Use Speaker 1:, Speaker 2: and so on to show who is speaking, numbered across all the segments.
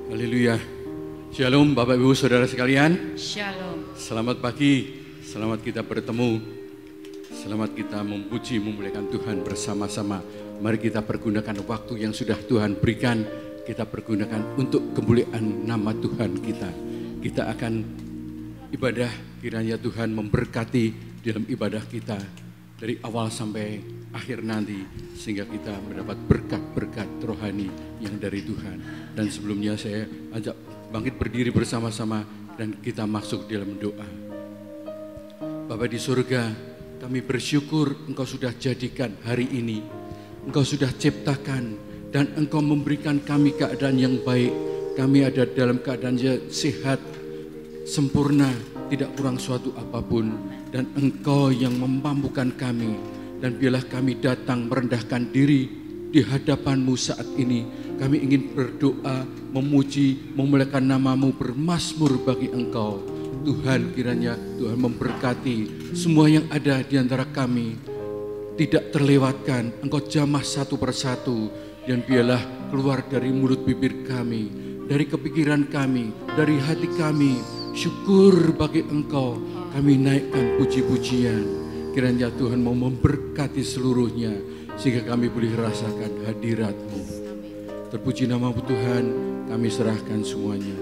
Speaker 1: Haleluya. Shalom Bapak Ibu Saudara sekalian.
Speaker 2: Shalom.
Speaker 1: Selamat pagi, selamat kita bertemu. Selamat kita memuji, memuliakan Tuhan bersama-sama. Mari kita pergunakan waktu yang sudah Tuhan berikan. Kita pergunakan untuk kemuliaan nama Tuhan kita. Kita akan ibadah, kiranya Tuhan memberkati dalam ibadah kita. Dari awal sampai akhir nanti, sehingga kita mendapat berkat-berkat rohani yang dari Tuhan. Dan sebelumnya saya ajak bangkit berdiri bersama-sama dan kita masuk dalam doa. Bapa di surga, kami bersyukur Engkau sudah jadikan hari ini. Engkau sudah ciptakan dan Engkau memberikan kami keadaan yang baik. Kami ada dalam keadaan sehat, sempurna, tidak kurang suatu apapun. Dan Engkau yang memampukan kami. Dan biarlah kami datang merendahkan diri di hadapan-Mu saat ini. Kami ingin berdoa, memuji, memuliakan nama-Mu, bermazmur bagi Engkau. Tuhan, kiranya Tuhan memberkati semua yang ada di antara kami. Tidak terlewatkan, Engkau jamah satu persatu. Dan biarlah keluar dari mulut bibir kami, dari kepikiran kami, dari hati kami. Syukur bagi Engkau, kami naikkan puji-pujian. Kiranya Tuhan mau memberkati seluruhnya, sehingga kami boleh rasakan hadirat-Mu. Terpuji nama-Mu Tuhan, kami serahkan semuanya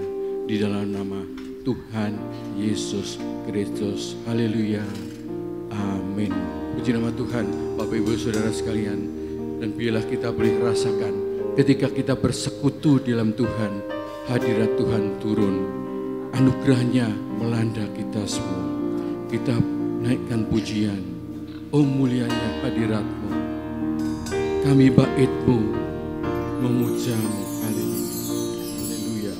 Speaker 1: di dalam nama Tuhan Yesus Kristus. Haleluya. Amin. Puji nama Tuhan, Bapak Ibu Saudara sekalian. Dan biarlah kita boleh rasakan ketika kita bersekutu di dalam Tuhan, hadirat Tuhan turun. Anugerahnya melanda kita semua. Kita naikkan pujian. Oh mulianya hadirat-Mu. Kami bait-Mu memuja-Mu. Haleluya.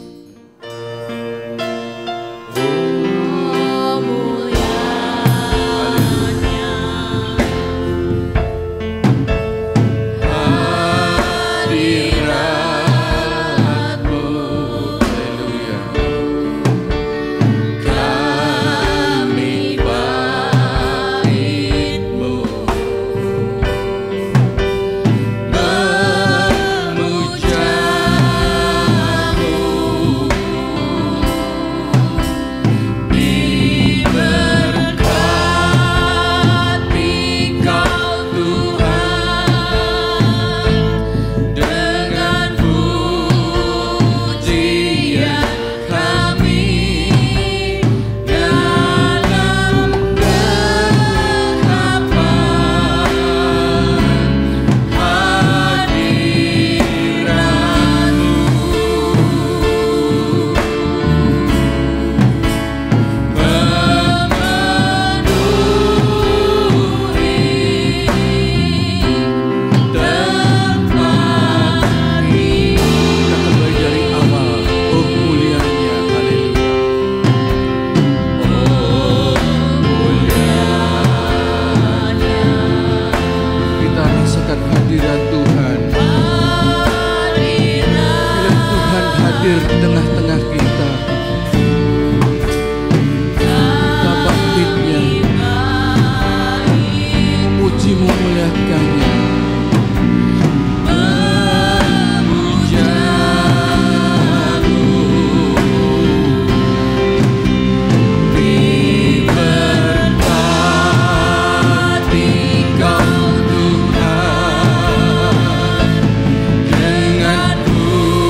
Speaker 2: Oh mulianya
Speaker 1: hadirat-Mu. Haleluya. Kami bait-Mu dengan pujian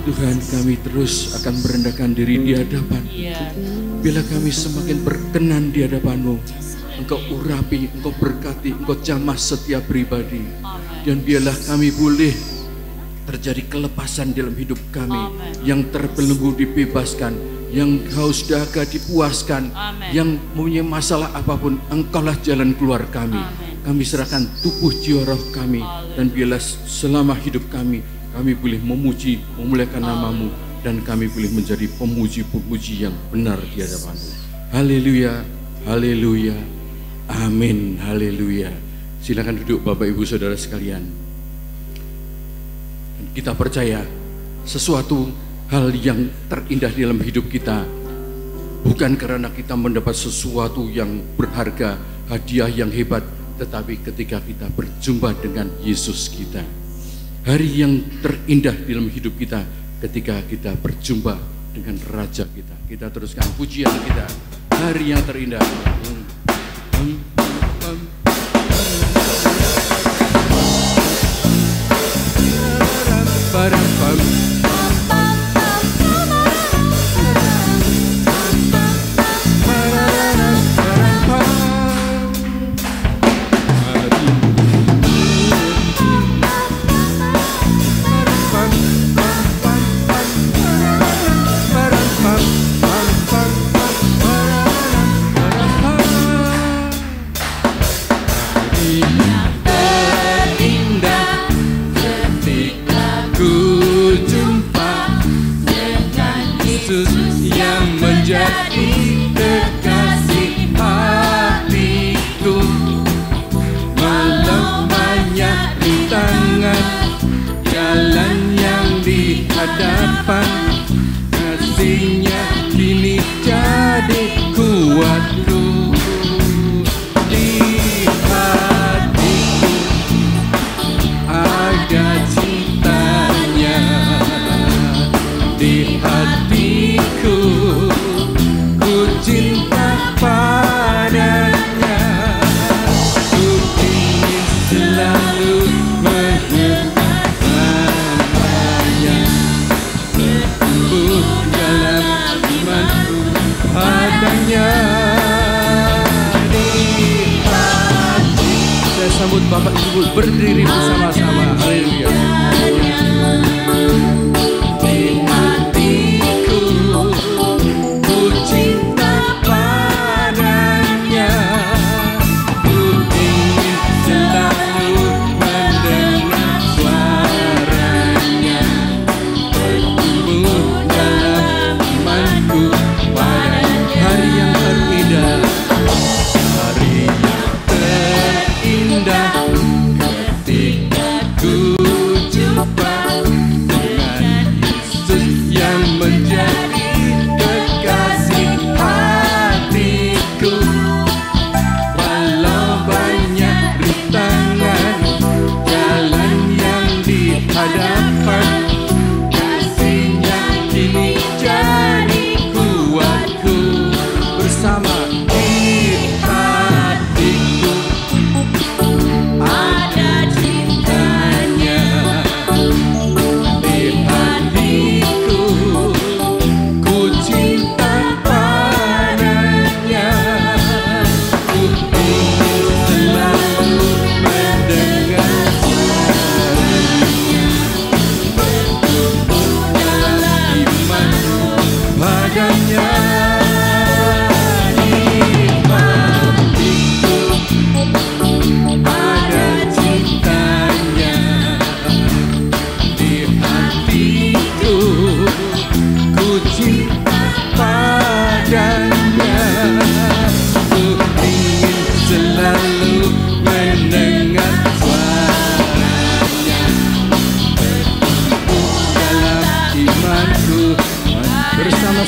Speaker 1: Tuhan, kami terus akan merendahkan diri di hadapan. Bila kami semakin berkenan di hadapan-Mu, Engkau urapi, Engkau berkati, Engkau jamah setiap pribadi. Dan biarlah kami boleh terjadi kelepasan dalam hidup kami. Yang terbelenggu dibebaskan, yang haus dahaga dipuaskan, yang mempunyai masalah apapun, Engkaulah jalan keluar kami. Kami serahkan tubuh jiwa roh kami. Dan biarlah selama hidup kami boleh memuji, memuliakan nama-Mu, dan kami boleh menjadi pemuji-pemuji yang benar di hadapan-Mu. Haleluya, haleluya, amin, haleluya. Silakan duduk Bapak Ibu Saudara sekalian. Dan kita percaya sesuatu hal yang terindah dalam hidup kita bukan karena kita mendapat sesuatu yang berharga, hadiah yang hebat, tetapi ketika kita berjumpa dengan Yesus kita. Hari yang terindah dalam hidup kita ketika kita berjumpa dengan Raja kita. Kita teruskan pujian kita. Hari yang terindah. Kasihnya kini jadi kuatku di hatiku, ada cintanya di hatiku, ku cinta padanya, ku ingin selalu padanya di hati. Saya sambut Bapak Ibu berdiri bersama-sama. Haleluya. Di hatiku, ku cinta padanya, ku ingin selalu mendengar suaranya, bertumbuh dalam imanku. Hari yang terindah, hari yang terindah, ketika ku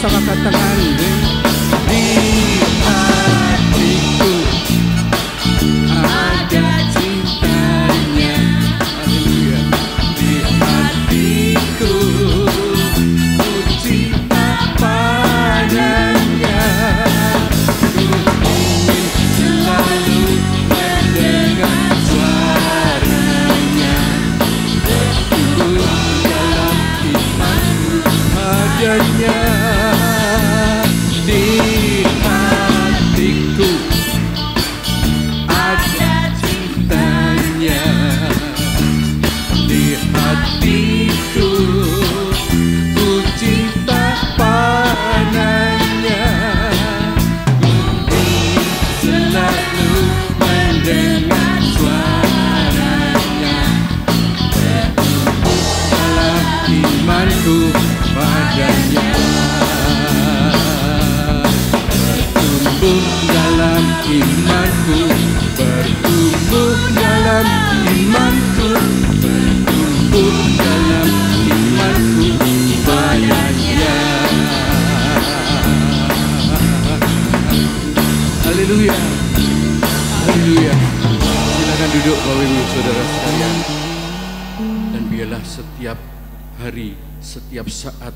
Speaker 1: Sama-sama katakan, di hatiku ada cintanya. Haleluya. Di hatiku ku cinta padanya. Ku ingin selalu mendengar suaranya, bertumbuh dalam imanku padanya. Di hatiku ada cintanya. Di hatiku ku cinta padanya. Ku ingin selalu mendengar suaranya, bertumbuh dalam imanku padanya. Bertumbuh dalam imanku, bertumbuh dalam imanku, bertumbuh dalam imanku padanya. Haleluya, haleluya. Silakan duduk Bapak Ibu Saudara sekalian. Dan biarlah setiap hari, setiap saat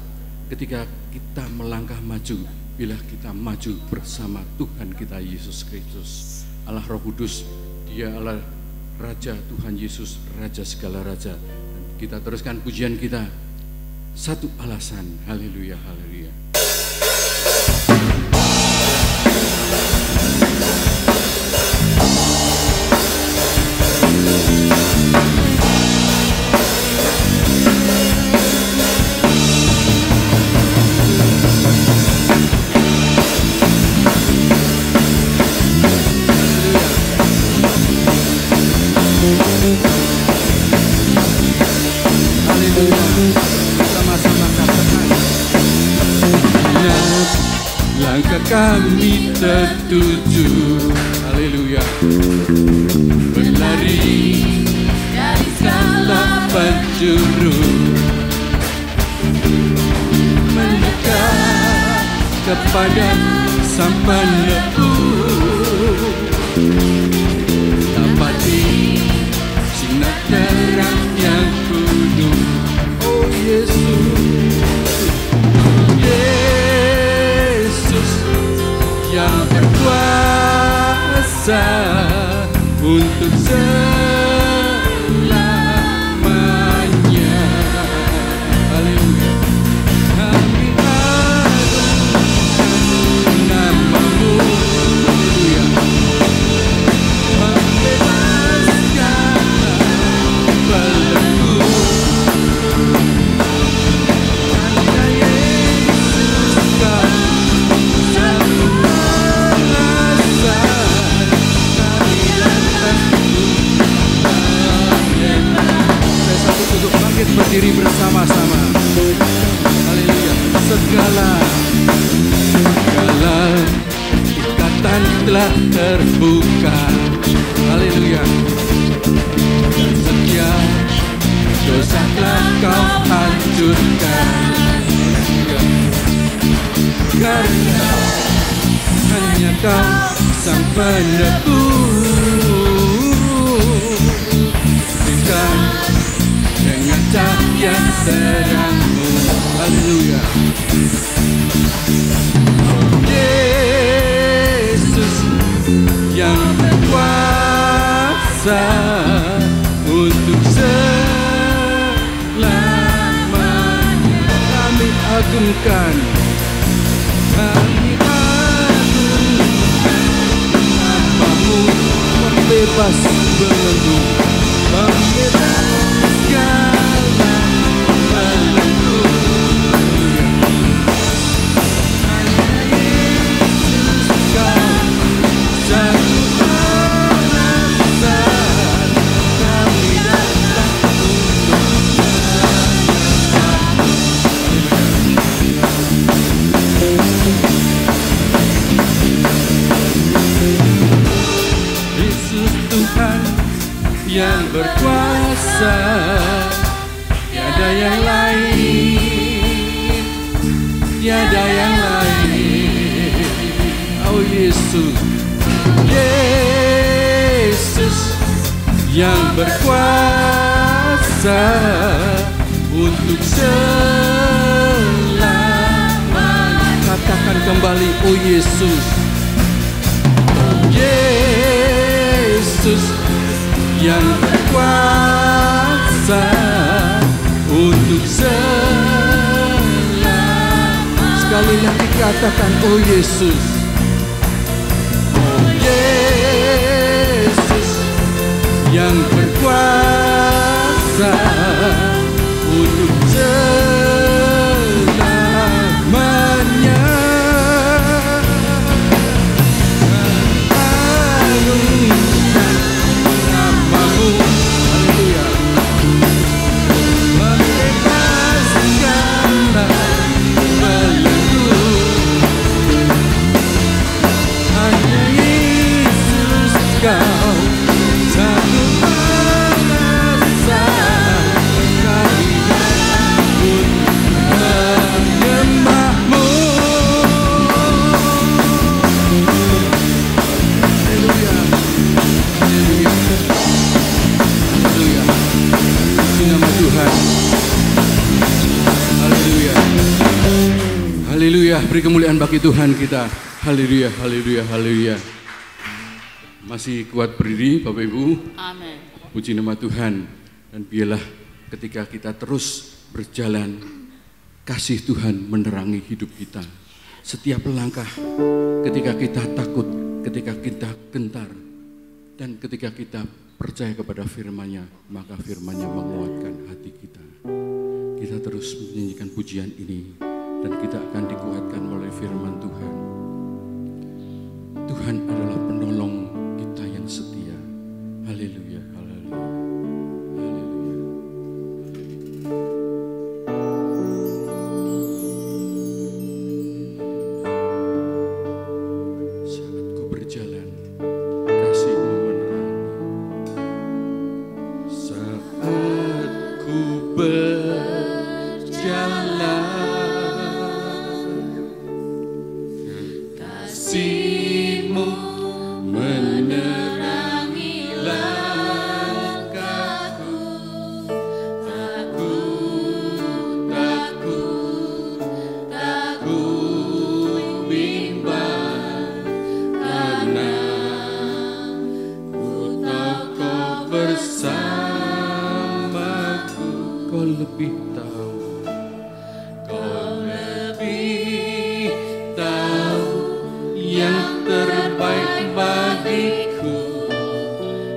Speaker 1: ketika kita melangkah maju, bila kita maju bersama Tuhan kita Yesus Kristus, Allah Roh Kudus, Dia Allah Raja Tuhan Yesus, Raja segala raja. Dan kita teruskan pujian kita, satu alasan. Haleluya, haleluya. Sama-sama katakan, langkah kami tertuju, haleluya, berlari dari segala penjuru, mendekat kepada Sang Penebus, dapati sinar terang yang kudus. Oh Yesus, Yesus yang berkuasa untuk selamanya. Haleluya. Kami agungkan namamu, haleluya, membebaskan belenggu. Hanya Yesus Kau satu alasan kami datang kepada-Nya. Saya satu duduk bangkit berdiri bersama-sama. Haleluya. Segala ikatan telah terbuka. Haleluya. Dan setiap dosa telah Kau hancurkan. Haleluya. Karena hanya Kau Sang Penebus, berikan dengan cahaya terang-Mu. Haleluya. Yesus yang berkuasa untuk selamanya. Kami agungkan, kami agungkan namamu, membebas belenggu, membebas segala belenggu. Hanya Yesus Kau satu alasan kami datang Yesus Tuhan yang berkuasa, tiada yang lain, tiada yang lain. Yesus. Yesus yang berkuasa untuk selamanya. Katakan kembali, oh Yesus. Yesus yang berkuasa untuk selamanya. Sekali lagi katakan, oh Yesus. Oh Yesus yang berkuasa untuk selamanya. Namamu, haleluya, membebaskanlah belenggu. Hanya Yesus kau sanggup mengasah keinginanku menyembahmu. Haleluya, haleluya, haleluya. Puji nama Tuhan. Haleluya, haleluya. Beri kemuliaan bagi Tuhan kita. Haleluya, haleluya, haleluya. Masih kuat berdiri Bapak Ibu.
Speaker 2: Amin.
Speaker 1: Puji nama Tuhan. Dan biarlah ketika kita terus berjalan, kasih Tuhan menerangi hidup kita. Setiap langkah, ketika kita takut, ketika kita gentar, dan ketika kita percaya kepada firman-Nya, maka firman-Nya menguatkan hati kita. Kita terus menyanyikan pujian ini, dan kita akan dikuatkan oleh firman Tuhan. Tuhan adalah penolong kita yang setia. Haleluya, haleluya, haleluya. Saat ku berjalan, kasih-Mu menerangi. Saat ku berjalan, kasih-Mu menerangi langkahku. Tak ku bimbang, karena ku tahu Kau bersamaku. Kau lebih tahu, Kau lebih tahu yang terbaik bagiku.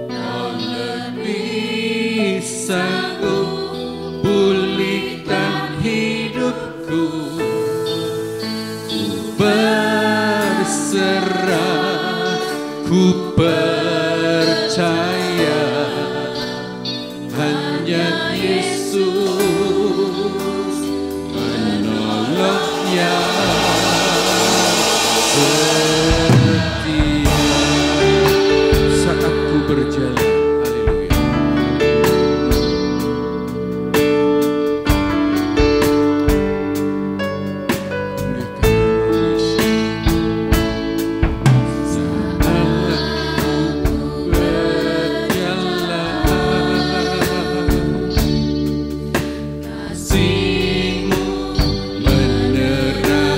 Speaker 1: Kau lebih sanggup pulihkan hidupku. Ku berserah, ku percaya, hanya Yesus menolongnya. Setia saat ku berjalan, haleluya. Muliakan Yesus. Saat ku berjalan, kasih-Mu menerangi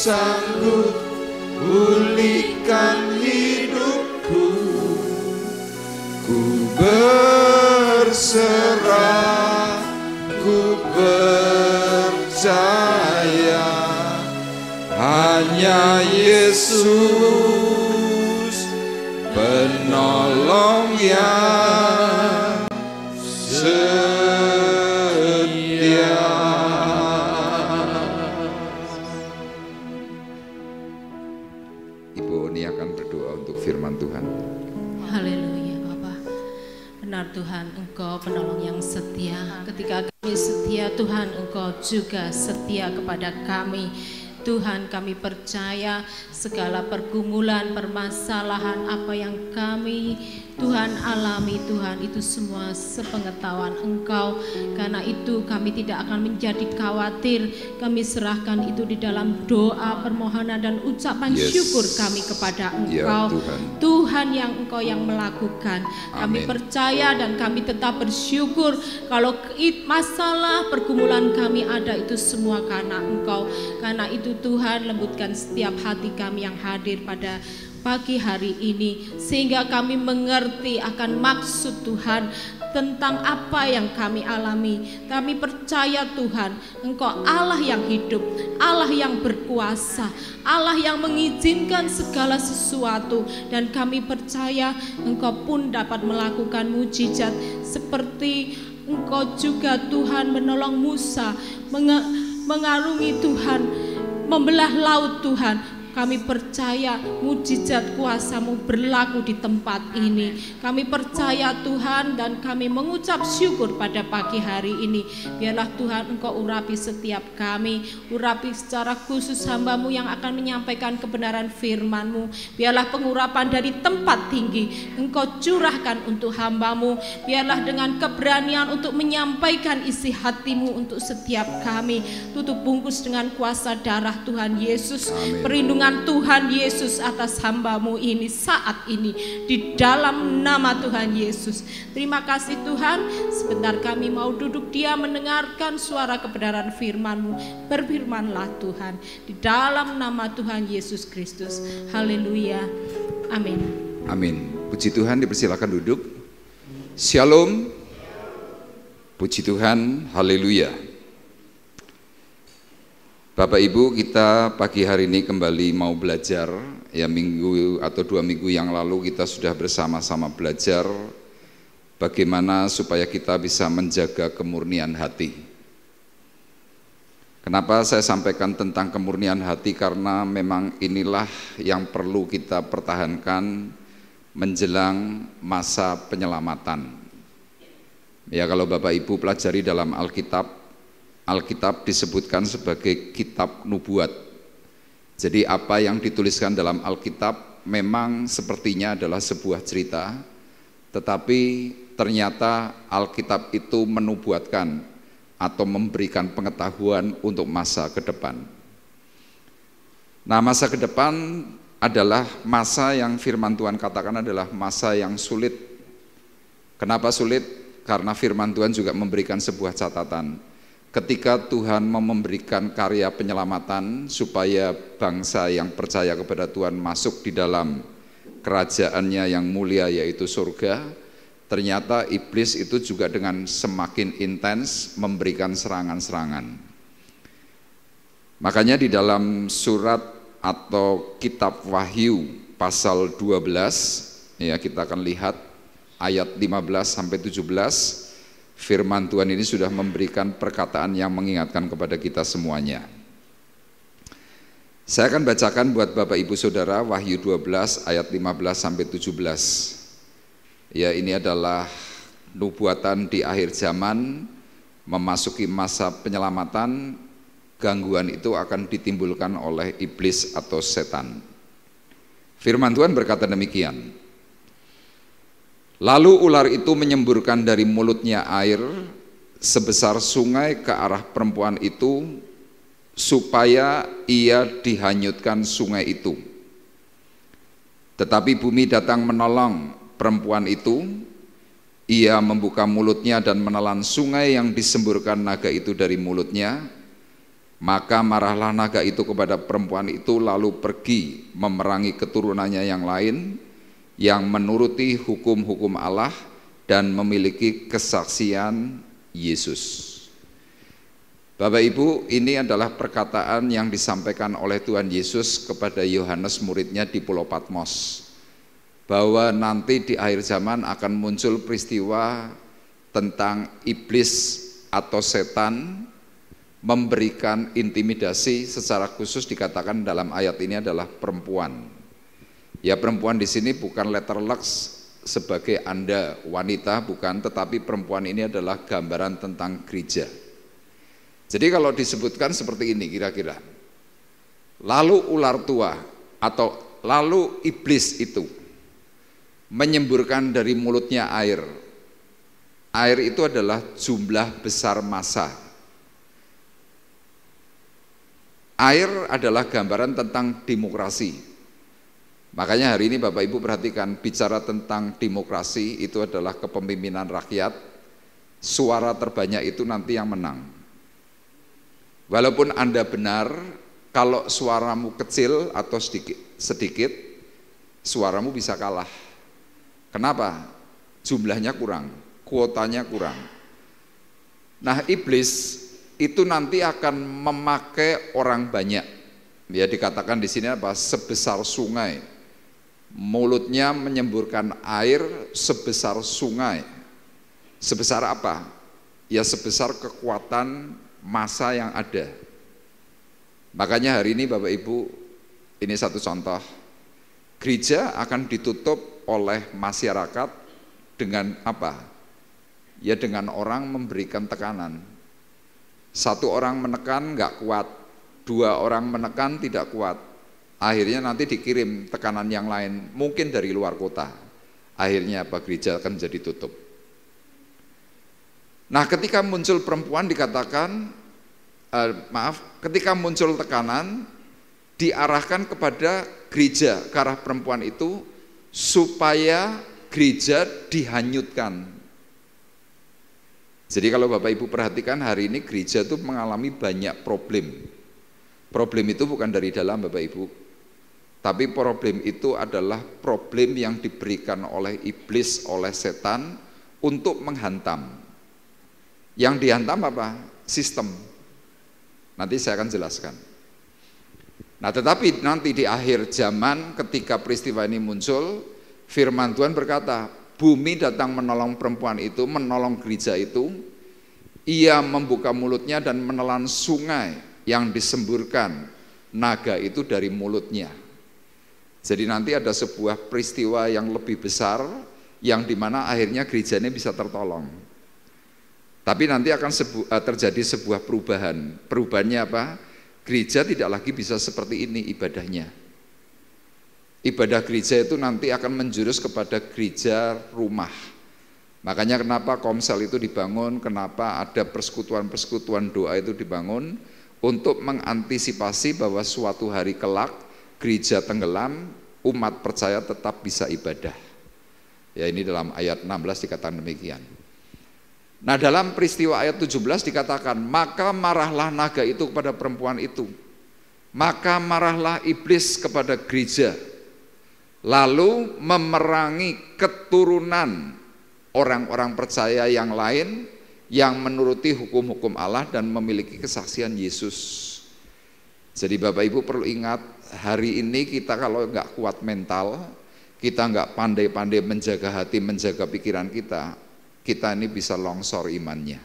Speaker 2: Sanggup pulihkan hidupku, ku berserah, ku percaya hanya Yesus penolong yang setia. Firman Tuhan.
Speaker 3: Haleluya Bapak. Benar Tuhan, Engkau penolong yang setia. Ketika kami setia Tuhan, Engkau juga setia kepada kami. Tuhan, kami percaya segala pergumulan, permasalahan apa yang kami Tuhan alami, Tuhan, itu semua sepengetahuan Engkau. Karena itu kami tidak akan menjadi khawatir. Kami serahkan itu di dalam doa, permohonan dan ucapan syukur kami kepada Engkau, Tuhan yang Engkau yang melakukan. Kami percaya dan kami tetap bersyukur kalau masalah pergumulan kami ada itu semua karena Engkau. Karena itu Tuhan, lembutkan setiap hati kami yang hadir pada pagi hari ini, sehingga kami mengerti akan maksud Tuhan tentang apa yang kami alami. Kami percaya Tuhan, Engkau Allah yang hidup, Allah yang berkuasa, Allah yang mengizinkan segala sesuatu, dan kami percaya Engkau pun dapat melakukan mujizat seperti Engkau juga Tuhan menolong Musa, mengarungi Tuhan, membelah laut Tuhan. Kami percaya mujizat kuasa-Mu berlaku di tempat ini. Kami percaya Tuhan, dan kami mengucap syukur pada pagi hari ini. Biarlah Tuhan Engkau urapi setiap kami, urapi secara khusus hamba-Mu yang akan menyampaikan kebenaran firman-Mu. Biarlah pengurapan dari tempat tinggi Engkau curahkan untuk hamba-Mu. Biarlah dengan keberanian untuk menyampaikan isi hati-Mu untuk setiap kami. Tutup bungkus dengan kuasa darah Tuhan Yesus. Perlindungan Tuhan Yesus atas hamba-Mu ini saat ini, di dalam nama Tuhan Yesus. Terima kasih Tuhan. Sebentar kami mau duduk diam mendengarkan suara kebenaran firman-Mu. Berfirmanlah Tuhan, di dalam nama Tuhan Yesus Kristus. Haleluya. Amin.
Speaker 2: Amin. Puji Tuhan, dipersilakan duduk. Shalom. Puji Tuhan. Haleluya. Bapak Ibu, kita pagi hari ini kembali mau belajar. Ya, minggu atau 2 minggu yang lalu kita sudah bersama-sama belajar bagaimana supaya kita bisa menjaga kemurnian hati. Kenapa saya sampaikan tentang kemurnian hati? Karena memang inilah yang perlu kita pertahankan menjelang masa penyelamatan. Ya, kalau Bapak Ibu pelajari dalam Alkitab disebutkan sebagai kitab nubuat. Jadi apa yang dituliskan dalam Alkitab memang sepertinya adalah sebuah cerita, tetapi ternyata Alkitab itu menubuatkan atau memberikan pengetahuan untuk masa ke depan. Nah, masa ke depan adalah masa yang firman Tuhan katakan adalah masa yang sulit. Kenapa sulit? Karena firman Tuhan juga memberikan sebuah catatan. Ketika Tuhan mau memberikan karya penyelamatan supaya bangsa yang percaya kepada Tuhan masuk di dalam kerajaannya yang mulia yaitu surga, ternyata iblis itu juga dengan semakin intens memberikan serangan-serangan. Makanya di dalam surat atau kitab Wahyu pasal 12, ya kita akan lihat ayat 15 sampai 17. Firman Tuhan ini sudah memberikan perkataan yang mengingatkan kepada kita semuanya. Saya akan bacakan buat Bapak Ibu Saudara Wahyu 12 ayat 15 sampai 17. Ya, ini adalah nubuatan di akhir zaman, memasuki masa penyelamatan. Gangguan itu akan ditimbulkan oleh iblis atau setan. Firman Tuhan berkata demikian. Lalu ular itu menyemburkan dari mulutnya air sebesar sungai ke arah perempuan itu, supaya ia dihanyutkan sungai itu. Tetapi bumi datang menolong perempuan itu. Ia membuka mulutnya dan menelan sungai yang disemburkan naga itu dari mulutnya. Maka marahlah naga itu kepada perempuan itu, lalu pergi memerangi keturunannya yang lain, yang menuruti hukum-hukum Allah dan memiliki kesaksian Yesus. Bapak Ibu, ini adalah perkataan yang disampaikan oleh Tuhan Yesus kepada Yohanes muridnya di Pulau Patmos, bahwa nanti di akhir zaman akan muncul peristiwa tentang iblis atau setan memberikan intimidasi, secara khusus dikatakan dalam ayat ini adalah perempuan. Ya, perempuan di sini bukan letter lux sebagai Anda wanita, bukan, tetapi perempuan ini adalah gambaran tentang gereja. Jadi kalau disebutkan seperti ini kira-kira, lalu ular tua atau lalu iblis itu menyemburkan dari mulutnya air. Air itu adalah jumlah besar massa. Air adalah gambaran tentang demokrasi. Makanya hari ini Bapak Ibu perhatikan, bicara tentang demokrasi itu adalah kepemimpinan rakyat. Suara terbanyak itu nanti yang menang. Walaupun Anda benar, kalau suaramu kecil atau sedikit, suaramu bisa kalah. Kenapa? Jumlahnya kurang, kuotanya kurang. Nah, iblis itu nanti akan memakai orang banyak. Ya, dikatakan di sini apa? Sebesar sungai. Mulutnya menyemburkan air sebesar sungai. Sebesar apa? Ya, sebesar kekuatan massa yang ada. Makanya hari ini Bapak Ibu, ini satu contoh. Gereja akan ditutup oleh masyarakat dengan apa? Ya, dengan orang memberikan tekanan. Satu orang menekan nggak kuat, dua orang menekan tidak kuat. Akhirnya nanti dikirim tekanan yang lain, mungkin dari luar kota. Akhirnya apa? Gereja akan jadi tutup. Nah, ketika muncul perempuan dikatakan, ketika muncul tekanan diarahkan kepada gereja, ke arah perempuan itu, supaya gereja dihanyutkan. Jadi kalau Bapak Ibu perhatikan hari ini gereja itu mengalami banyak problem. Problem itu bukan dari dalam Bapak Ibu, tapi problem itu adalah problem yang diberikan oleh iblis, oleh setan untuk menghantam. Yang dihantam apa? Sistem. Nanti saya akan jelaskan. Nah, tetapi nanti di akhir zaman ketika peristiwa ini muncul, firman Tuhan berkata, bumi datang menolong perempuan itu, menolong gereja itu. Ia membuka mulutnya dan menelan sungai yang disemburkan naga itu dari mulutnya. Jadi nanti ada sebuah peristiwa yang lebih besar, yang dimana akhirnya gereja ini bisa tertolong. Tapi nanti akan terjadi sebuah perubahan. Perubahannya apa? Gereja tidak lagi bisa seperti ini ibadahnya. Ibadah gereja itu nanti akan menjurus kepada gereja rumah. Makanya kenapa Komsel itu dibangun, kenapa ada persekutuan-persekutuan doa itu dibangun, untuk mengantisipasi bahwa suatu hari kelak gereja tenggelam, umat percaya tetap bisa ibadah. Ya, ini dalam ayat 16 dikatakan demikian. Nah, dalam peristiwa ayat 17 dikatakan, maka marahlah naga itu kepada perempuan itu, maka marahlah iblis kepada gereja, lalu memerangi keturunan orang-orang percaya yang lain yang menuruti hukum-hukum Allah dan memiliki kesaksian Yesus. Jadi Bapak Ibu perlu ingat, hari ini kita kalau nggak kuat mental, kita nggak pandai-pandai menjaga hati, menjaga pikiran kita ini bisa longsor imannya.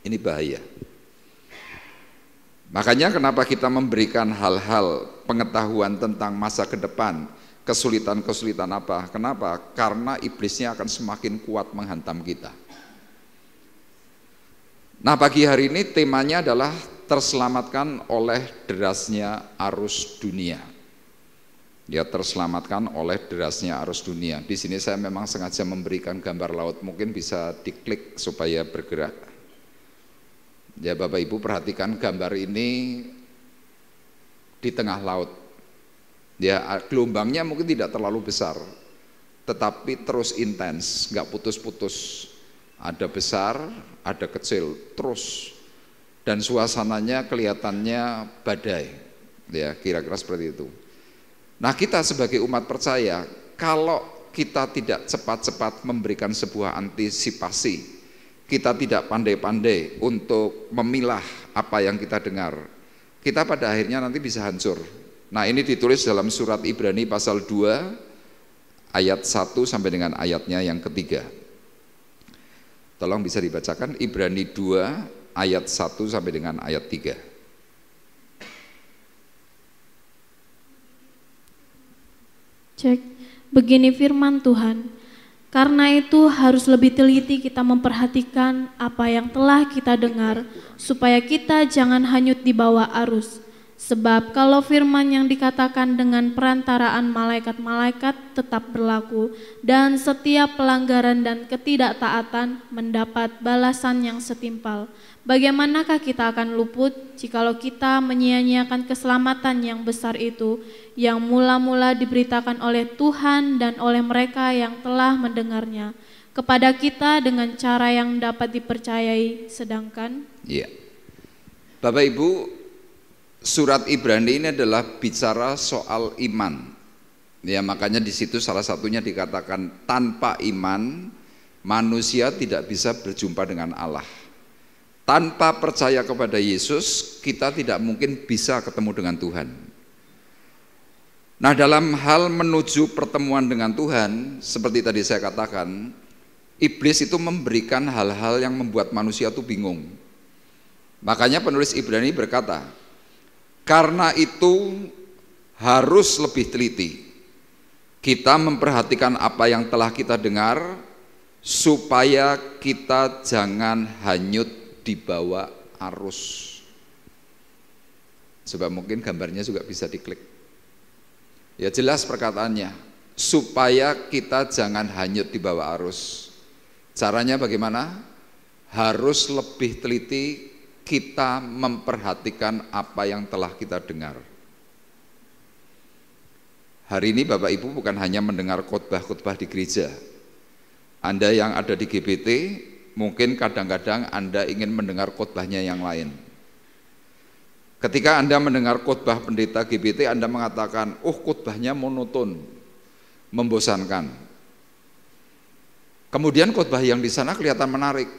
Speaker 2: Ini bahaya. Makanya kenapa kita memberikan hal-hal pengetahuan tentang masa ke depan, kesulitan-kesulitan apa? Kenapa? Karena iblisnya akan semakin kuat menghantam kita. Nah, pagi hari ini temanya adalah terselamatkan oleh derasnya arus dunia. Ya, terselamatkan oleh derasnya arus dunia. Di sini saya memang sengaja memberikan gambar laut, mungkin bisa diklik supaya bergerak. Ya Bapak Ibu, perhatikan gambar ini di tengah laut. Ya, gelombangnya mungkin tidak terlalu besar, tetapi terus intens, nggak putus-putus. Ada besar, ada kecil, terus. Dan suasananya kelihatannya badai. Ya, kira-kira seperti itu. Nah, kita sebagai umat percaya, kalau kita tidak cepat-cepat memberikan sebuah antisipasi, kita tidak pandai-pandai untuk memilah apa yang kita dengar, kita pada akhirnya nanti bisa hancur. Nah, ini ditulis dalam surat Ibrani pasal 2 ayat 1 sampai dengan ayatnya yang ketiga. Tolong bisa dibacakan Ibrani 2 ayat 1 sampai dengan ayat 3.
Speaker 4: Cek, begini firman Tuhan, karena itu harus lebih teliti kita memperhatikan apa yang telah kita dengar, supaya kita jangan hanyut di bawah arus. Sebab kalau firman yang dikatakan dengan perantaraan malaikat-malaikat tetap berlaku, dan setiap pelanggaran dan ketidaktaatan mendapat balasan yang setimpal, bagaimanakah kita akan luput jikalau kita menyia-nyiakan keselamatan yang besar itu, yang mula-mula diberitakan oleh Tuhan dan oleh mereka yang telah mendengarnya kepada kita dengan cara yang dapat dipercayai. Sedangkan
Speaker 2: Bapak Ibu, surat Ibrani ini adalah bicara soal iman. Ya, makanya di situ salah satunya dikatakan tanpa iman manusia tidak bisa berjumpa dengan Allah. Tanpa percaya kepada Yesus, kita tidak mungkin bisa ketemu dengan Tuhan. Nah, dalam hal menuju pertemuan dengan Tuhan, seperti tadi saya katakan, iblis itu memberikan hal-hal yang membuat manusia itu bingung. Makanya penulis Ibrani berkata, karena itu harus lebih teliti kita memperhatikan apa yang telah kita dengar, supaya kita jangan hanyut di bawah arus. Coba mungkin gambarnya juga bisa diklik. Ya, jelas perkataannya, supaya kita jangan hanyut di bawah arus. Caranya bagaimana? Harus lebih teliti kita memperhatikan apa yang telah kita dengar. Hari ini Bapak Ibu bukan hanya mendengar khotbah-khotbah di gereja. Anda yang ada di GBT, mungkin kadang-kadang Anda ingin mendengar khotbahnya yang lain. Ketika Anda mendengar khotbah pendeta GBT, Anda mengatakan, khotbahnya monoton, membosankan. Kemudian khotbah yang di sana kelihatan menarik.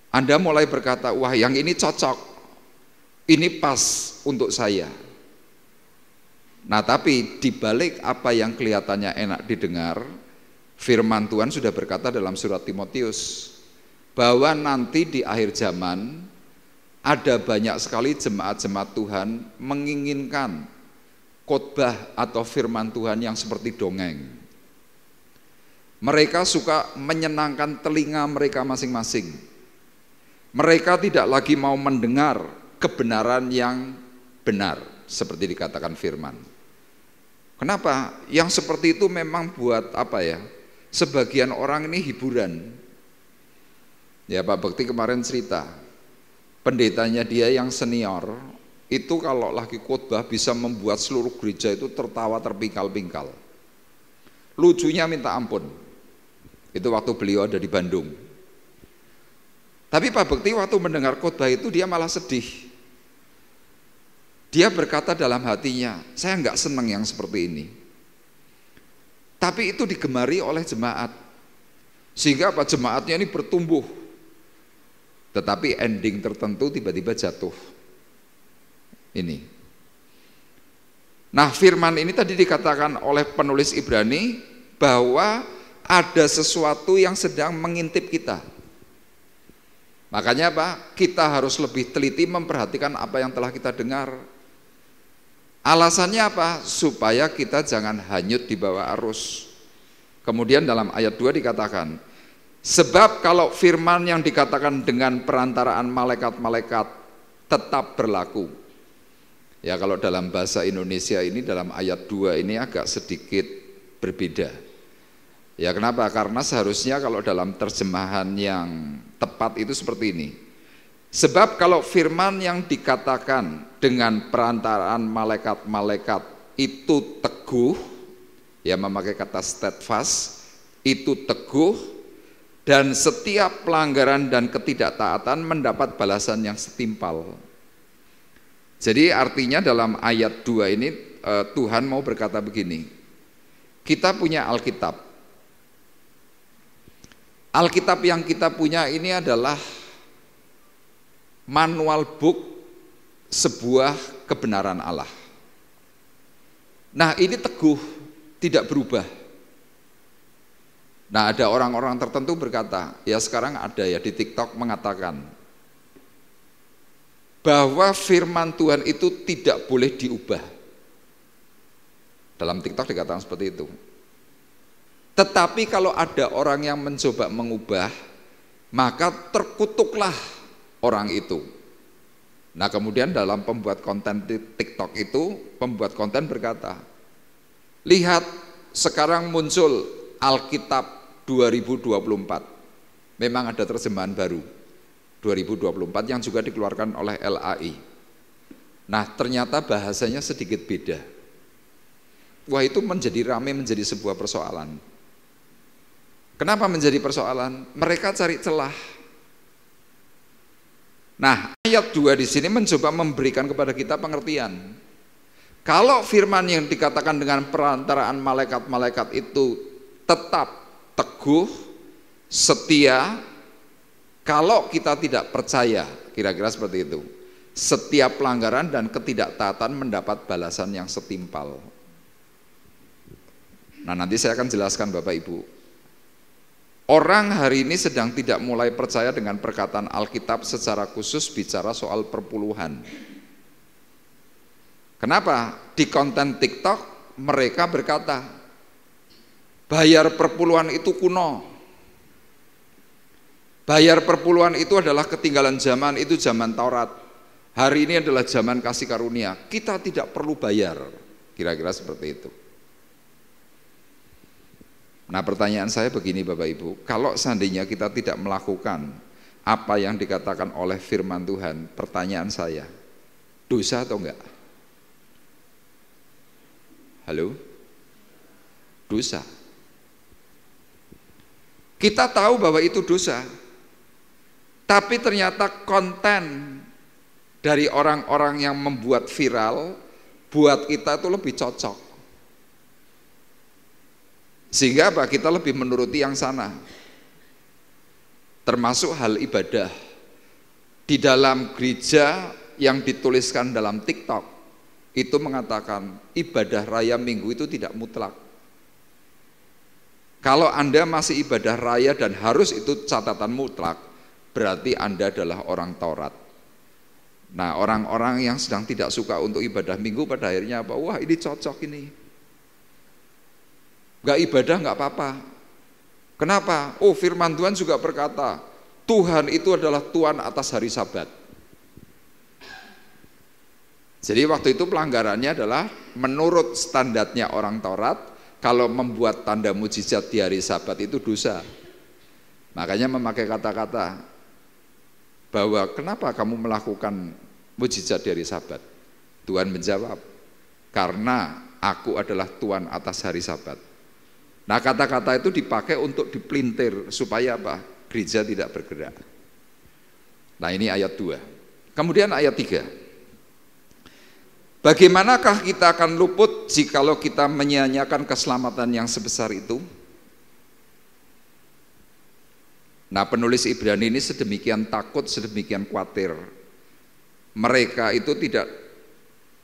Speaker 2: Anda mulai berkata, wah yang ini cocok, ini pas untuk saya. Nah, tapi dibalik apa yang kelihatannya enak didengar, firman Tuhan sudah berkata dalam surat Timotius, bahwa nanti di akhir zaman ada banyak sekali jemaat-jemaat Tuhan menginginkan khotbah atau firman Tuhan yang seperti dongeng. Mereka suka menyenangkan telinga mereka masing-masing. Mereka tidak lagi mau mendengar kebenaran yang benar, seperti dikatakan firman. Kenapa? Yang seperti itu memang buat apa ya? Sebagian orang ini hiburan. Ya, Pak Bekti kemarin cerita, pendetanya dia yang senior, itu kalau lagi khotbah bisa membuat seluruh gereja itu tertawa terpingkal-pingkal. Lucunya minta ampun. Itu waktu beliau ada di Bandung. Tapi Pak Bekti waktu mendengar khotbah itu dia malah sedih. Dia berkata dalam hatinya, saya enggak senang yang seperti ini. Tapi itu digemari oleh jemaat. Sehingga apa, jemaatnya ini bertumbuh. Tetapi ending tertentu tiba-tiba jatuh. Ini. Nah, firman ini tadi dikatakan oleh penulis Ibrani bahwa ada sesuatu yang sedang mengintip kita. Makanya apa? Kita harus lebih teliti memperhatikan apa yang telah kita dengar. Alasannya apa? Supaya kita jangan hanyut di bawah arus. Kemudian dalam ayat 2 dikatakan, sebab kalau firman yang dikatakan dengan perantaraan malaikat-malaikat tetap berlaku. Ya kalau dalam bahasa Indonesia ini dalam ayat 2 ini agak sedikit berbeda. Ya kenapa? Karena seharusnya kalau dalam terjemahan yang tepat itu seperti ini. Sebab kalau firman yang dikatakan dengan perantaraan malaikat-malaikat itu teguh, ya memakai kata steadfast, itu teguh, dan setiap pelanggaran dan ketidaktaatan mendapat balasan yang setimpal. Jadi artinya dalam ayat 2 ini Tuhan mau berkata begini, kita punya Alkitab. Alkitab yang kita punya ini adalah manual book sebuah kebenaran Allah. Nah ini teguh, tidak berubah. Nah ada orang-orang tertentu berkata, ya sekarang ada ya di TikTok mengatakan bahwa firman Tuhan itu tidak boleh diubah. Dalam TikTok dikatakan seperti itu. Tetapi kalau ada orang yang mencoba mengubah, maka terkutuklah orang itu. Nah kemudian dalam pembuat konten di TikTok itu, pembuat konten berkata, lihat sekarang muncul Alkitab 2024. Memang ada terjemahan baru 2024 yang juga dikeluarkan oleh LAI. Nah ternyata bahasanya sedikit beda. Wah itu menjadi ramai, menjadi sebuah persoalan. Kenapa menjadi persoalan? Mereka cari celah. Nah ayat 2 di sini mencoba memberikan kepada kita pengertian. Kalau firman yang dikatakan dengan perantaraan malaikat-malaikat itu tetap teguh, setia, kalau kita tidak percaya, kira-kira seperti itu, setiap pelanggaran dan ketidaktaatan mendapat balasan yang setimpal. Nah nanti saya akan jelaskan Bapak Ibu. Orang hari ini sedang tidak mulai percaya dengan perkataan Alkitab secara khusus bicara soal perpuluhan. Kenapa? Di konten TikTok mereka berkata, bayar perpuluhan itu kuno. Bayar perpuluhan itu adalah ketinggalan zaman, itu zaman Taurat. Hari ini adalah zaman kasih karunia. Kita tidak perlu bayar. Kira-kira seperti itu. Nah pertanyaan saya begini Bapak Ibu, kalau seandainya kita tidak melakukan apa yang dikatakan oleh firman Tuhan, pertanyaan saya, dosa atau enggak? Halo? Dosa. Kita tahu bahwa itu dosa. Tapi ternyata konten dari orang-orang yang membuat viral buat kita itu lebih cocok. Sehingga apa? Kita lebih menuruti yang sana. Termasuk hal ibadah. Di dalam gereja yang dituliskan dalam TikTok itu mengatakan ibadah raya minggu itu tidak mutlak. Kalau Anda masih ibadah raya dan harus itu catatan mutlak, berarti Anda adalah orang Taurat. Nah orang-orang yang sedang tidak suka untuk ibadah minggu pada akhirnya apa? Wah ini cocok ini. Gak ibadah gak apa-apa. Kenapa? Oh firman Tuhan juga berkata, Tuhan itu adalah Tuhan atas hari Sabat. Jadi waktu itu pelanggarannya adalah menurut standarnya orang Taurat, kalau membuat tanda mujizat di hari Sabat itu dosa. Makanya memakai kata-kata bahwa kenapa kamu melakukan mujizat di hari Sabat? Tuhan menjawab, karena aku adalah Tuhan atas hari Sabat. Nah kata-kata itu dipakai untuk dipelintir supaya apa? Gereja tidak bergerak. Nah ini ayat 2. Kemudian ayat 3. Bagaimanakah kita akan luput jikalau kita menyia-nyiakan keselamatan yang sebesar itu? Nah penulis Ibrani ini sedemikian takut, sedemikian khawatir. Mereka itu tidak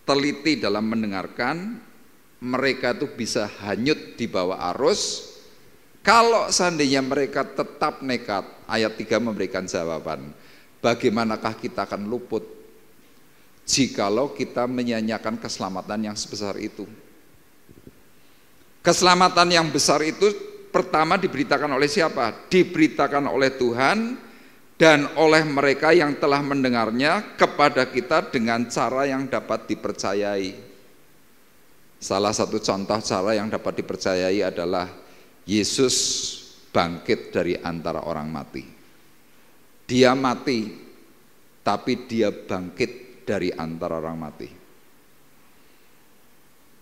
Speaker 2: teliti dalam mendengarkan, mereka itu bisa hanyut di bawah arus. Kalau seandainya mereka tetap nekat, ayat 3 memberikan jawaban. Bagaimanakah kita akan luput jikalau kita menyia-nyiakan keselamatan yang sebesar itu? Keselamatan yang besar itu pertama diberitakan oleh siapa? Diberitakan oleh Tuhan dan oleh mereka yang telah mendengarnya kepada kita dengan cara yang dapat dipercayai. Salah satu contoh cara yang dapat dipercayai adalah Yesus bangkit dari antara orang mati. Dia mati, tapi dia bangkit dari antara orang mati.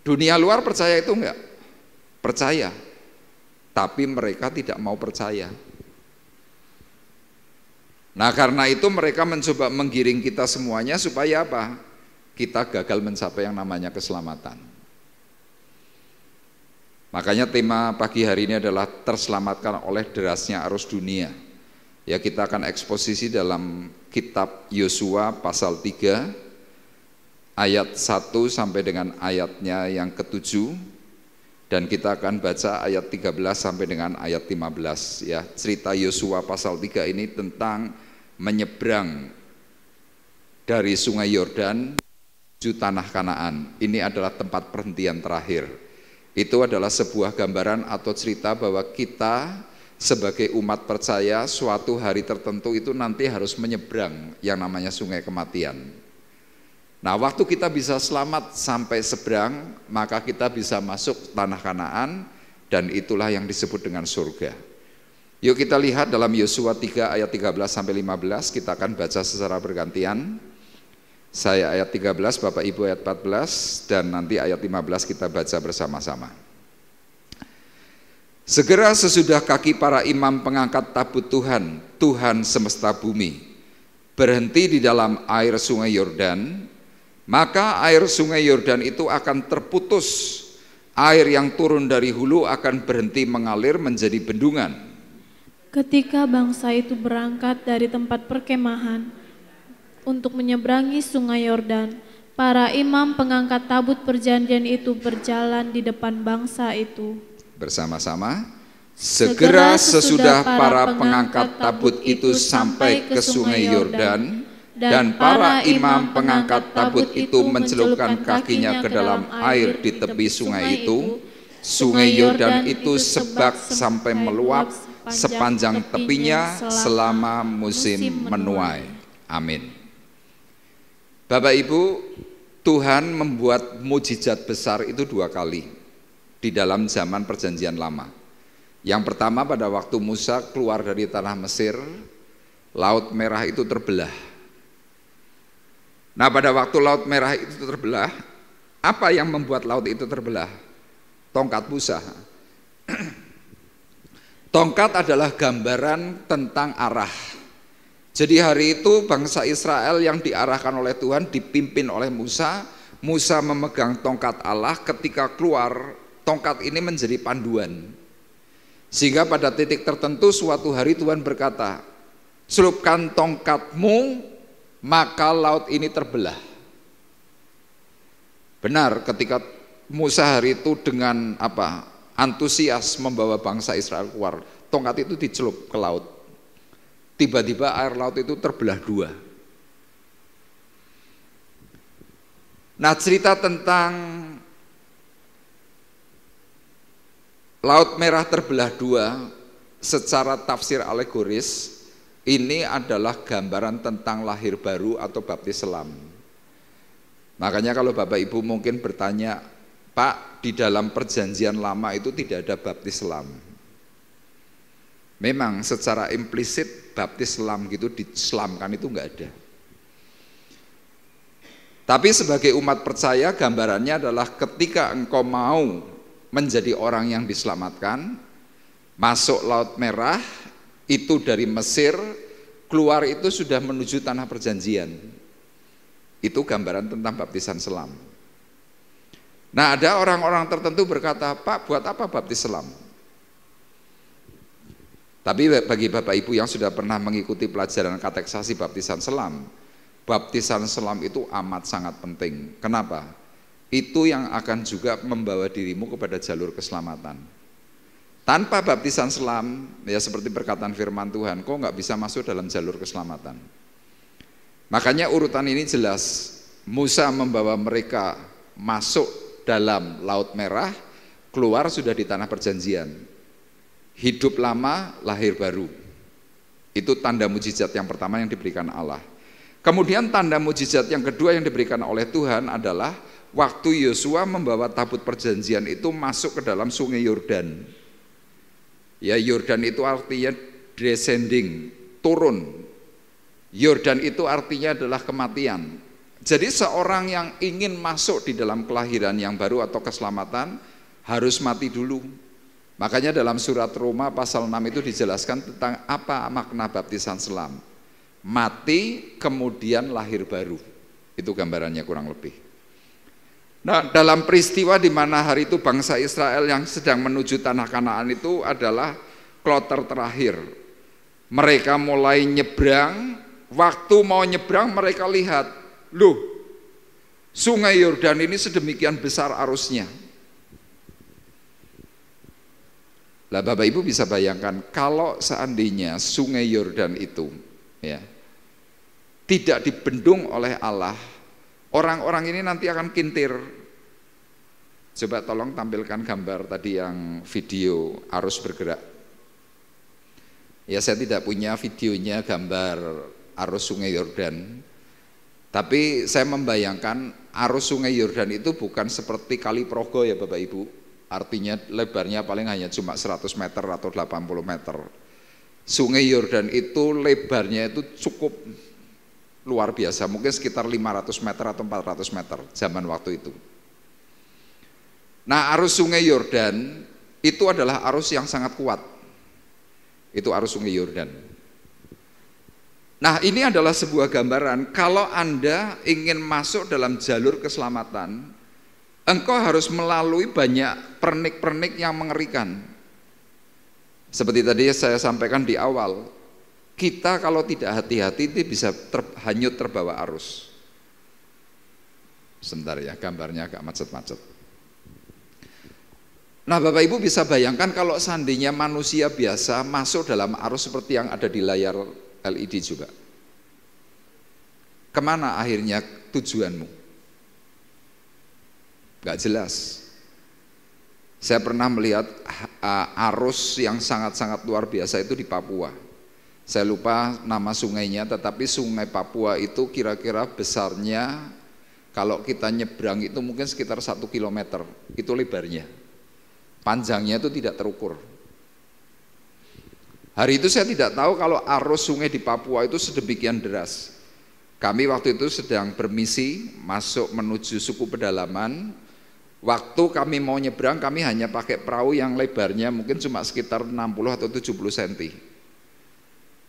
Speaker 2: Dunia luar percaya itu enggak? Percaya, tapi mereka tidak mau percaya. Nah, karena itu mereka mencoba menggiring kita semuanya supaya apa? Kita gagal mencapai yang namanya keselamatan. Makanya tema pagi hari ini adalah terselamatkan oleh derasnya arus dunia. Ya, kita akan eksposisi dalam kitab Yosua pasal 3 ayat 1 sampai dengan ayatnya yang ke-7, dan kita akan baca ayat 13 sampai dengan ayat 15 ya. Cerita Yosua pasal 3 ini tentang menyeberang dari Sungai Yordan menuju tanah Kanaan. Ini adalah tempat perhentian terakhir. Itu adalah sebuah gambaran atau cerita bahwa kita sebagai umat percaya suatu hari tertentu itu nanti harus menyeberang yang namanya sungai kematian. Nah, waktu kita bisa selamat sampai seberang, maka kita bisa masuk tanah Kanaan, dan itulah yang disebut dengan surga. Yuk kita lihat dalam Yosua 3 ayat 13 sampai 15, kita akan baca secara bergantian. Saya ayat 13, Bapak Ibu ayat 14, dan nanti ayat 15 kita baca bersama-sama. Segera sesudah kaki para imam pengangkat tabut Tuhan, Tuhan semesta bumi, berhenti di dalam air sungai Yordan, maka air sungai Yordan itu akan terputus, air yang turun dari hulu akan berhenti mengalir menjadi bendungan.
Speaker 4: Ketika bangsa itu berangkat dari tempat perkemahan untuk menyeberangi sungai Yordan, para imam pengangkat tabut perjanjian itu berjalan di depan bangsa itu.
Speaker 2: Bersama-sama. Segera sesudah para pengangkat tabut itu sampai ke sungai Yordan, dan para imam pengangkat tabut itu mencelupkan kakinya ke dalam air di tepi sungai itu, sungai Yordan itu sebak sampai meluap sepanjang tepinya selama musim menuai. Amin. Bapak Ibu, Tuhan membuat mujizat besar itu 2 kali di dalam zaman perjanjian lama. Yang pertama pada waktu Musa keluar dari tanah Mesir, Laut Merah itu terbelah. Nah, pada waktu Laut Merah itu terbelah, apa yang membuat laut itu terbelah? Tongkat Musa. Tongkat adalah gambaran tentang arah. Jadi hari itu bangsa Israel yang diarahkan oleh Tuhan dipimpin oleh Musa. Musa memegang tongkat Allah, ketika keluar tongkat ini menjadi panduan. Sehingga pada titik tertentu suatu hari Tuhan berkata, celupkan tongkatmu, maka laut ini terbelah. Benar, ketika Musa hari itu dengan antusias membawa bangsa Israel keluar, tongkat itu dicelup ke laut. Tiba-tiba air laut itu terbelah 2. Nah, cerita tentang Laut Merah terbelah 2 secara tafsir alegoris ini adalah gambaran tentang lahir baru atau baptis selam. Makanya kalau Bapak Ibu mungkin bertanya, Pak, di dalam perjanjian lama itu tidak ada baptis selam. Memang secara implisit baptis selam gitu, diselamkan itu enggak ada. Tapi sebagai umat percaya gambarannya adalah ketika engkau mau menjadi orang yang diselamatkan, masuk Laut Merah, itu dari Mesir, keluar itu sudah menuju tanah perjanjian. Itu gambaran tentang baptisan selam. Nah, ada orang-orang tertentu berkata, Pak, buat apa baptis selam? Tapi bagi Bapak Ibu yang sudah pernah mengikuti pelajaran kateksasi baptisan selam itu amat sangat penting. Kenapa? Itu yang akan juga membawa dirimu kepada jalur keselamatan. Tanpa baptisan selam, ya seperti perkataan firman Tuhan, kau nggak bisa masuk dalam jalur keselamatan. Makanya urutan ini jelas. Musa membawa mereka masuk dalam Laut Merah, keluar sudah di tanah perjanjian. Hidup lama, lahir baru. Itu tanda mujizat yang pertama yang diberikan Allah. Kemudian tanda mujizat yang kedua yang diberikan oleh Tuhan adalah waktu Yosua membawa tabut perjanjian itu masuk ke dalam sungai Yordan. Ya, Yordan itu artinya descending, turun. Yordan itu artinya adalah kematian. Jadi seorang yang ingin masuk di dalam kelahiran yang baru atau keselamatan harus mati dulu. Makanya dalam surat Roma pasal 6 itu dijelaskan tentang apa makna baptisan selam. Mati kemudian lahir baru. Itu gambarannya kurang lebih. Nah, dalam peristiwa di mana hari itu bangsa Israel yang sedang menuju tanah Kanaan itu adalah kloter terakhir. Mereka mulai nyebrang, waktu mau nyebrang mereka lihat, loh, sungai Yordan ini sedemikian besar arusnya. Lah Bapak Ibu bisa bayangkan kalau seandainya sungai Yordan itu ya tidak dibendung oleh Allah, orang-orang ini nanti akan kintir. Coba tolong tampilkan gambar tadi yang video arus bergerak. Ya, saya tidak punya videonya gambar arus sungai Yordan, tapi saya membayangkan arus sungai Yordan itu bukan seperti Kali Progo ya Bapak Ibu. Artinya lebarnya paling hanya cuma 100 meter atau 80 meter. Sungai Yordan itu lebarnya itu cukup luar biasa, mungkin sekitar 500 meter atau 400 meter zaman waktu itu. Nah, arus sungai Yordan itu adalah arus yang sangat kuat. Itu arus sungai Yordan. Nah, ini adalah sebuah gambaran kalau Anda ingin masuk dalam jalur keselamatan, engkau harus melalui banyak pernik-pernik yang mengerikan. Seperti tadi saya sampaikan di awal, kita kalau tidak hati-hati itu bisa hanyut terbawa arus. Sebentar ya, gambarnya agak macet-macet. Nah Bapak Ibu bisa bayangkan kalau seandainya manusia biasa masuk dalam arus seperti yang ada di layar LED juga. Kemana akhirnya tujuanmu? Gak jelas. Saya pernah melihat arus yang sangat-sangat luar biasa itu di Papua. Saya lupa nama sungainya, tetapi sungai Papua itu kira-kira besarnya kalau kita nyebrang itu mungkin sekitar 1 kilometer, itu lebarnya. Panjangnya itu tidak terukur. Hari itu saya tidak tahu kalau arus sungai di Papua itu sedemikian deras. Kami waktu itu sedang bermisi masuk menuju suku pedalaman. Waktu kami mau nyebrang, kami hanya pakai perahu yang lebarnya mungkin cuma sekitar 60 atau 70 cm.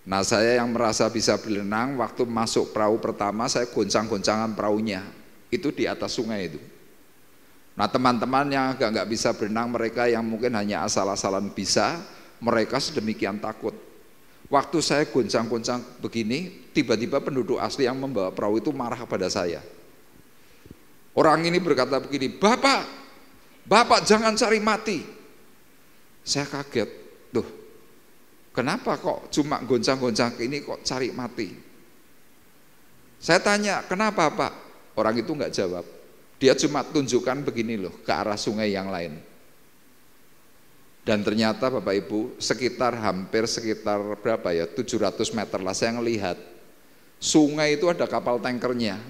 Speaker 2: Nah, saya yang merasa bisa berenang, waktu masuk perahu pertama saya goncang-goncangan perahunya. Itu di atas sungai itu. Nah, teman-teman yang agak nggak bisa berenang, mereka yang mungkin hanya asal-asalan bisa, mereka sedemikian takut. Waktu saya goncang-goncang begini, tiba-tiba penduduk asli yang membawa perahu itu marah kepada saya. Orang ini berkata begini, Bapak jangan cari mati. Saya kaget, tuh. Kenapa kok cuma goncang-goncang ini kok cari mati? Saya tanya, kenapa Pak? Orang itu nggak jawab. Dia cuma tunjukkan begini loh, ke arah sungai yang lain. Dan ternyata Bapak Ibu, hampir sekitar berapa ya, 700 meter lah saya ngelihat. Sungai itu ada kapal tankernya.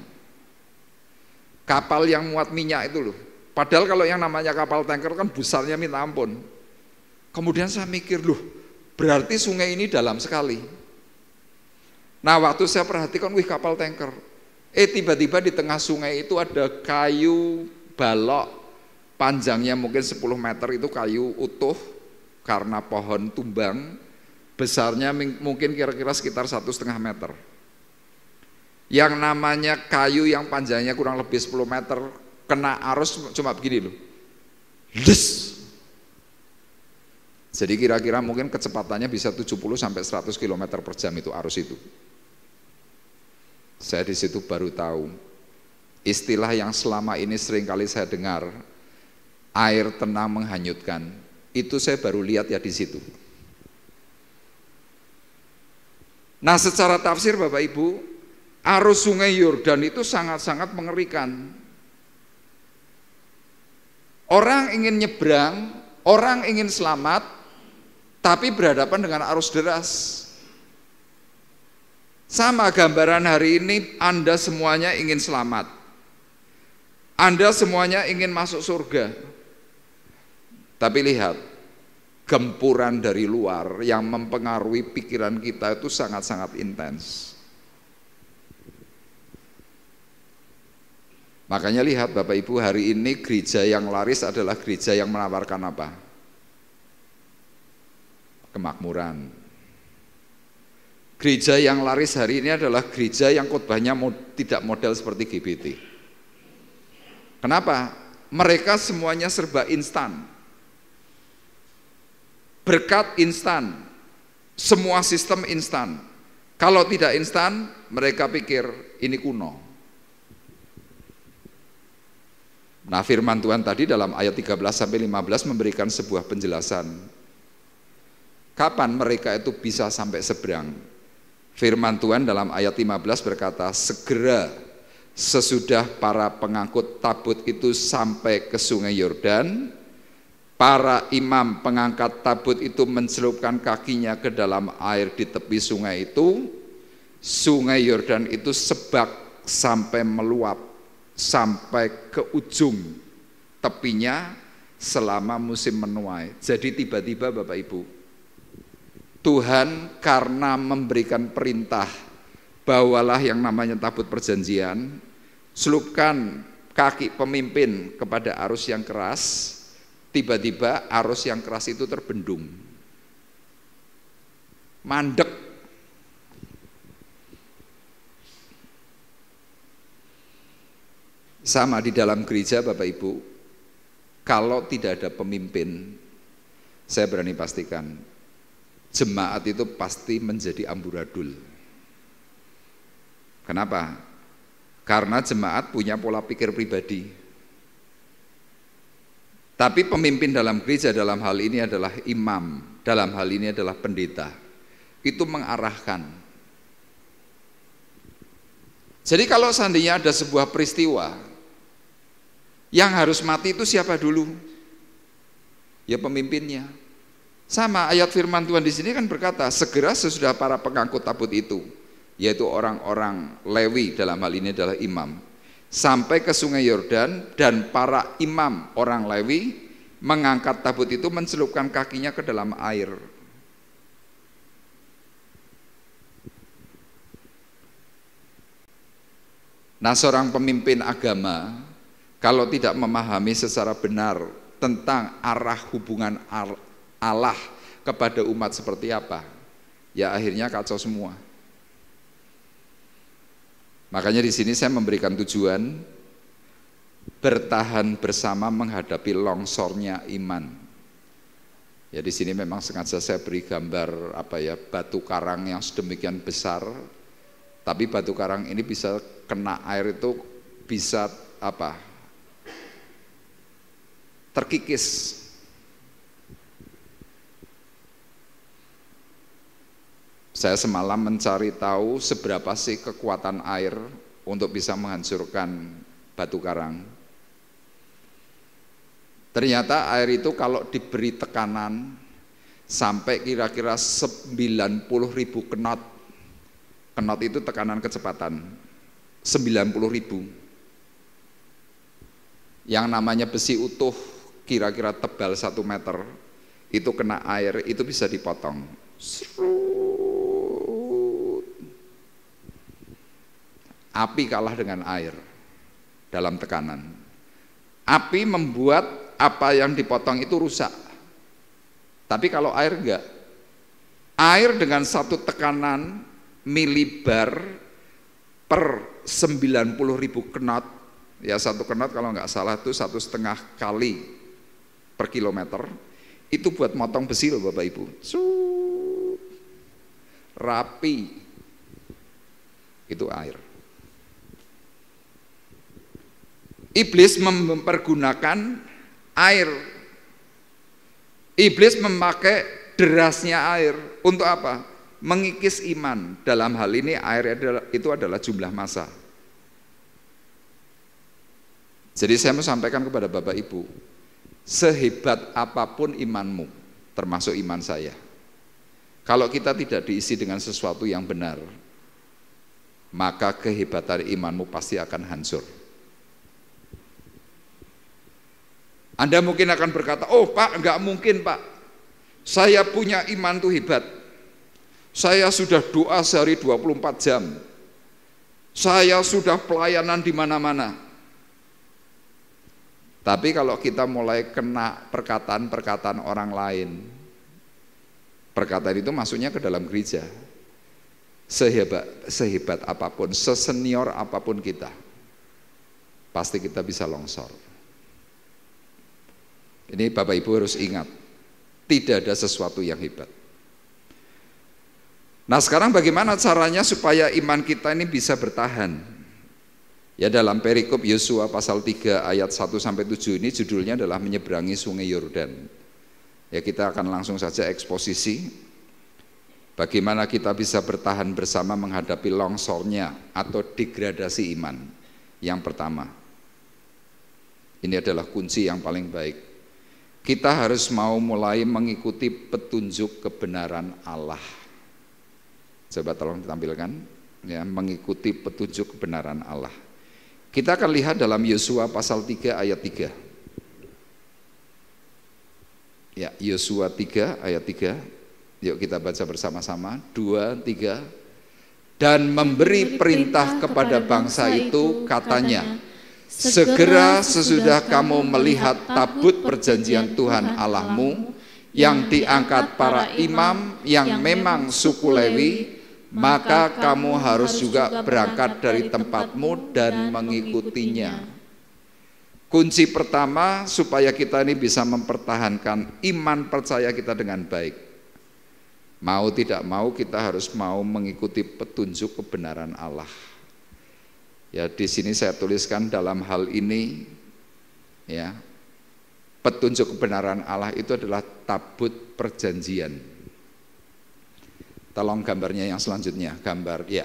Speaker 2: Kapal yang muat minyak itu loh. Padahal kalau yang namanya kapal tanker kan besarnya minta ampun. Kemudian saya mikir, loh, berarti sungai ini dalam sekali. Nah waktu saya perhatikan, wih kapal tanker. Tiba-tiba di tengah sungai itu ada kayu balok, panjangnya mungkin 10 meter, itu kayu utuh karena pohon tumbang, besarnya mungkin kira-kira sekitar 1,5 meter. Yang namanya kayu yang panjangnya kurang lebih 10 meter, kena arus cuma begini loh. Des. Jadi kira-kira mungkin kecepatannya bisa 70 sampai 100 km per jam itu arus itu. Saya di situ baru tahu istilah yang selama ini sering kali saya dengar, air tenang menghanyutkan. Itu saya baru lihat ya di situ. Nah, secara tafsir Bapak Ibu, arus sungai Yordan itu sangat-sangat mengerikan. Orang ingin nyebrang, orang ingin selamat, tapi berhadapan dengan arus deras. Sama gambaran hari ini, Anda semuanya ingin selamat. Anda semuanya ingin masuk surga. Tapi lihat, gempuran dari luar yang mempengaruhi pikiran kita itu sangat-sangat intens. Makanya lihat Bapak Ibu, hari ini gereja yang laris adalah gereja yang menawarkan apa? Kemakmuran. Gereja yang laris hari ini adalah gereja yang khotbahnya tidak model seperti GBT. Kenapa? Mereka semuanya serba instan. Berkat instan. Semua sistem instan. Kalau tidak instan, mereka pikir ini kuno. Nah, firman Tuhan tadi dalam ayat 13-15 memberikan sebuah penjelasan. Kapan mereka itu bisa sampai seberang? Firman Tuhan dalam ayat 15 berkata, segera sesudah para pengangkut tabut itu sampai ke sungai Yordan, para imam pengangkat tabut itu mencelupkan kakinya ke dalam air di tepi sungai itu. Sungai Yordan itu sebak sampai meluap sampai ke ujung tepinya selama musim menuai. Jadi tiba-tiba Bapak Ibu, Tuhan karena memberikan perintah, bawalah yang namanya tabut perjanjian, celupkan kaki pemimpin kepada arus yang keras, tiba-tiba arus yang keras itu terbendung, mandek. Sama di dalam gereja Bapak Ibu, kalau tidak ada pemimpin, saya berani pastikan, jemaat itu pasti menjadi amburadul. Kenapa? Karena jemaat punya pola pikir pribadi. Tapi pemimpin dalam gereja dalam hal ini adalah imam, dalam hal ini adalah pendeta. Itu mengarahkan. Jadi kalau seandainya ada sebuah peristiwa, yang harus mati itu siapa dulu? Ya pemimpinnya. Sama ayat firman Tuhan di sini kan berkata, segera sesudah para pengangkut tabut itu, yaitu orang-orang Lewi, dalam hal ini adalah imam, sampai ke sungai Yordan, dan para imam orang Lewi mengangkat tabut itu, mencelupkan kakinya ke dalam air. Nah, seorang pemimpin agama kalau tidak memahami secara benar tentang arah hubungan Allah kepada umat seperti apa, ya akhirnya kacau semua. Makanya di sini saya memberikan tujuan bertahan bersama menghadapi longsornya iman. Ya di sini memang sengaja saya beri gambar batu karang yang sedemikian besar, tapi batu karang ini bisa kena air itu bisa terkikis. Saya semalam mencari tahu seberapa sih kekuatan air untuk bisa menghancurkan batu karang. Ternyata air itu kalau diberi tekanan sampai kira-kira 90.000 knot. Knot itu tekanan kecepatan 90.000. Yang namanya besi utuh kira-kira tebal 1 meter, itu kena air, itu bisa dipotong. Api kalah dengan air dalam tekanan. Api membuat apa yang dipotong itu rusak. Tapi kalau air enggak. Air dengan satu tekanan milibar per 90.000 knot, ya 1 knot kalau nggak salah itu 1,5 kali per kilometer, itu buat motong besi loh Bapak Ibu. Rapi. Itu air. Iblis mempergunakan air. Iblis memakai derasnya air untuk apa? Mengikis iman. Dalam hal ini air itu adalah jumlah massa. Jadi saya mau sampaikan kepada Bapak Ibu, sehebat apapun imanmu, termasuk iman saya, kalau kita tidak diisi dengan sesuatu yang benar, maka kehebatan imanmu pasti akan hancur. Anda mungkin akan berkata, oh Pak, enggak mungkin Pak, saya punya iman tuh hebat, saya sudah doa sehari 24 jam, saya sudah pelayanan di mana-mana. Tapi kalau kita mulai kena perkataan-perkataan orang lain, perkataan itu masuknya ke dalam gereja, sehebat apapun, sesenior apapun kita, pasti kita bisa longsor. Ini Bapak Ibu harus ingat, tidak ada sesuatu yang hebat. Nah sekarang bagaimana caranya supaya iman kita ini bisa bertahan? Ya dalam perikop Yosua pasal 3 ayat 1-7 ini judulnya adalah menyeberangi sungai Yordan. Ya kita akan langsung saja eksposisi bagaimana kita bisa bertahan bersama menghadapi longsornya atau degradasi iman. Yang pertama, ini adalah kunci yang paling baik. Kita harus mau mulai mengikuti petunjuk kebenaran Allah. Coba tolong ditampilkan, ya, mengikuti petunjuk kebenaran Allah. Kita akan lihat dalam Yosua pasal 3 ayat 3. Ya, Yosua 3 ayat 3. Yuk kita baca bersama-sama. 2, 3. Dan memberi perintah kepada bangsa itu, katanya, segera sesudah kamu melihat tabut perjanjian Tuhan Allahmu yang diangkat para imam yang memang suku Lewi, maka kamu harus juga berangkat dari tempatmu dan mengikutinya. Kunci pertama supaya kita ini bisa mempertahankan iman percaya kita dengan baik, mau tidak mau kita harus mau mengikuti petunjuk kebenaran Allah. Ya di sini saya tuliskan dalam hal ini, ya petunjuk kebenaran Allah itu adalah tabut perjanjian. Tolong gambarnya yang selanjutnya, gambar ya.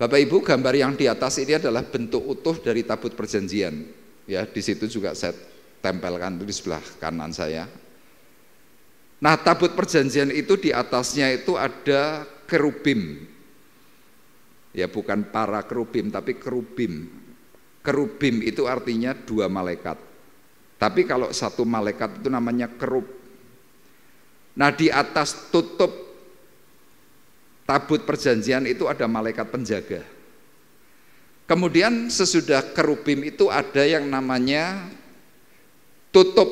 Speaker 2: Bapak Ibu, gambar yang di atas ini adalah bentuk utuh dari tabut perjanjian. Ya di situ juga saya tempelkan di sebelah kanan saya. Nah tabut perjanjian itu di atasnya itu ada kerubim. Ya bukan para kerubim tapi kerubim. Kerubim itu artinya 2 malaikat. Tapi kalau 1 malaikat itu namanya kerub. Nah di atas tutup tabut perjanjian itu ada malaikat penjaga. Kemudian sesudah kerubim itu ada yang namanya tutup.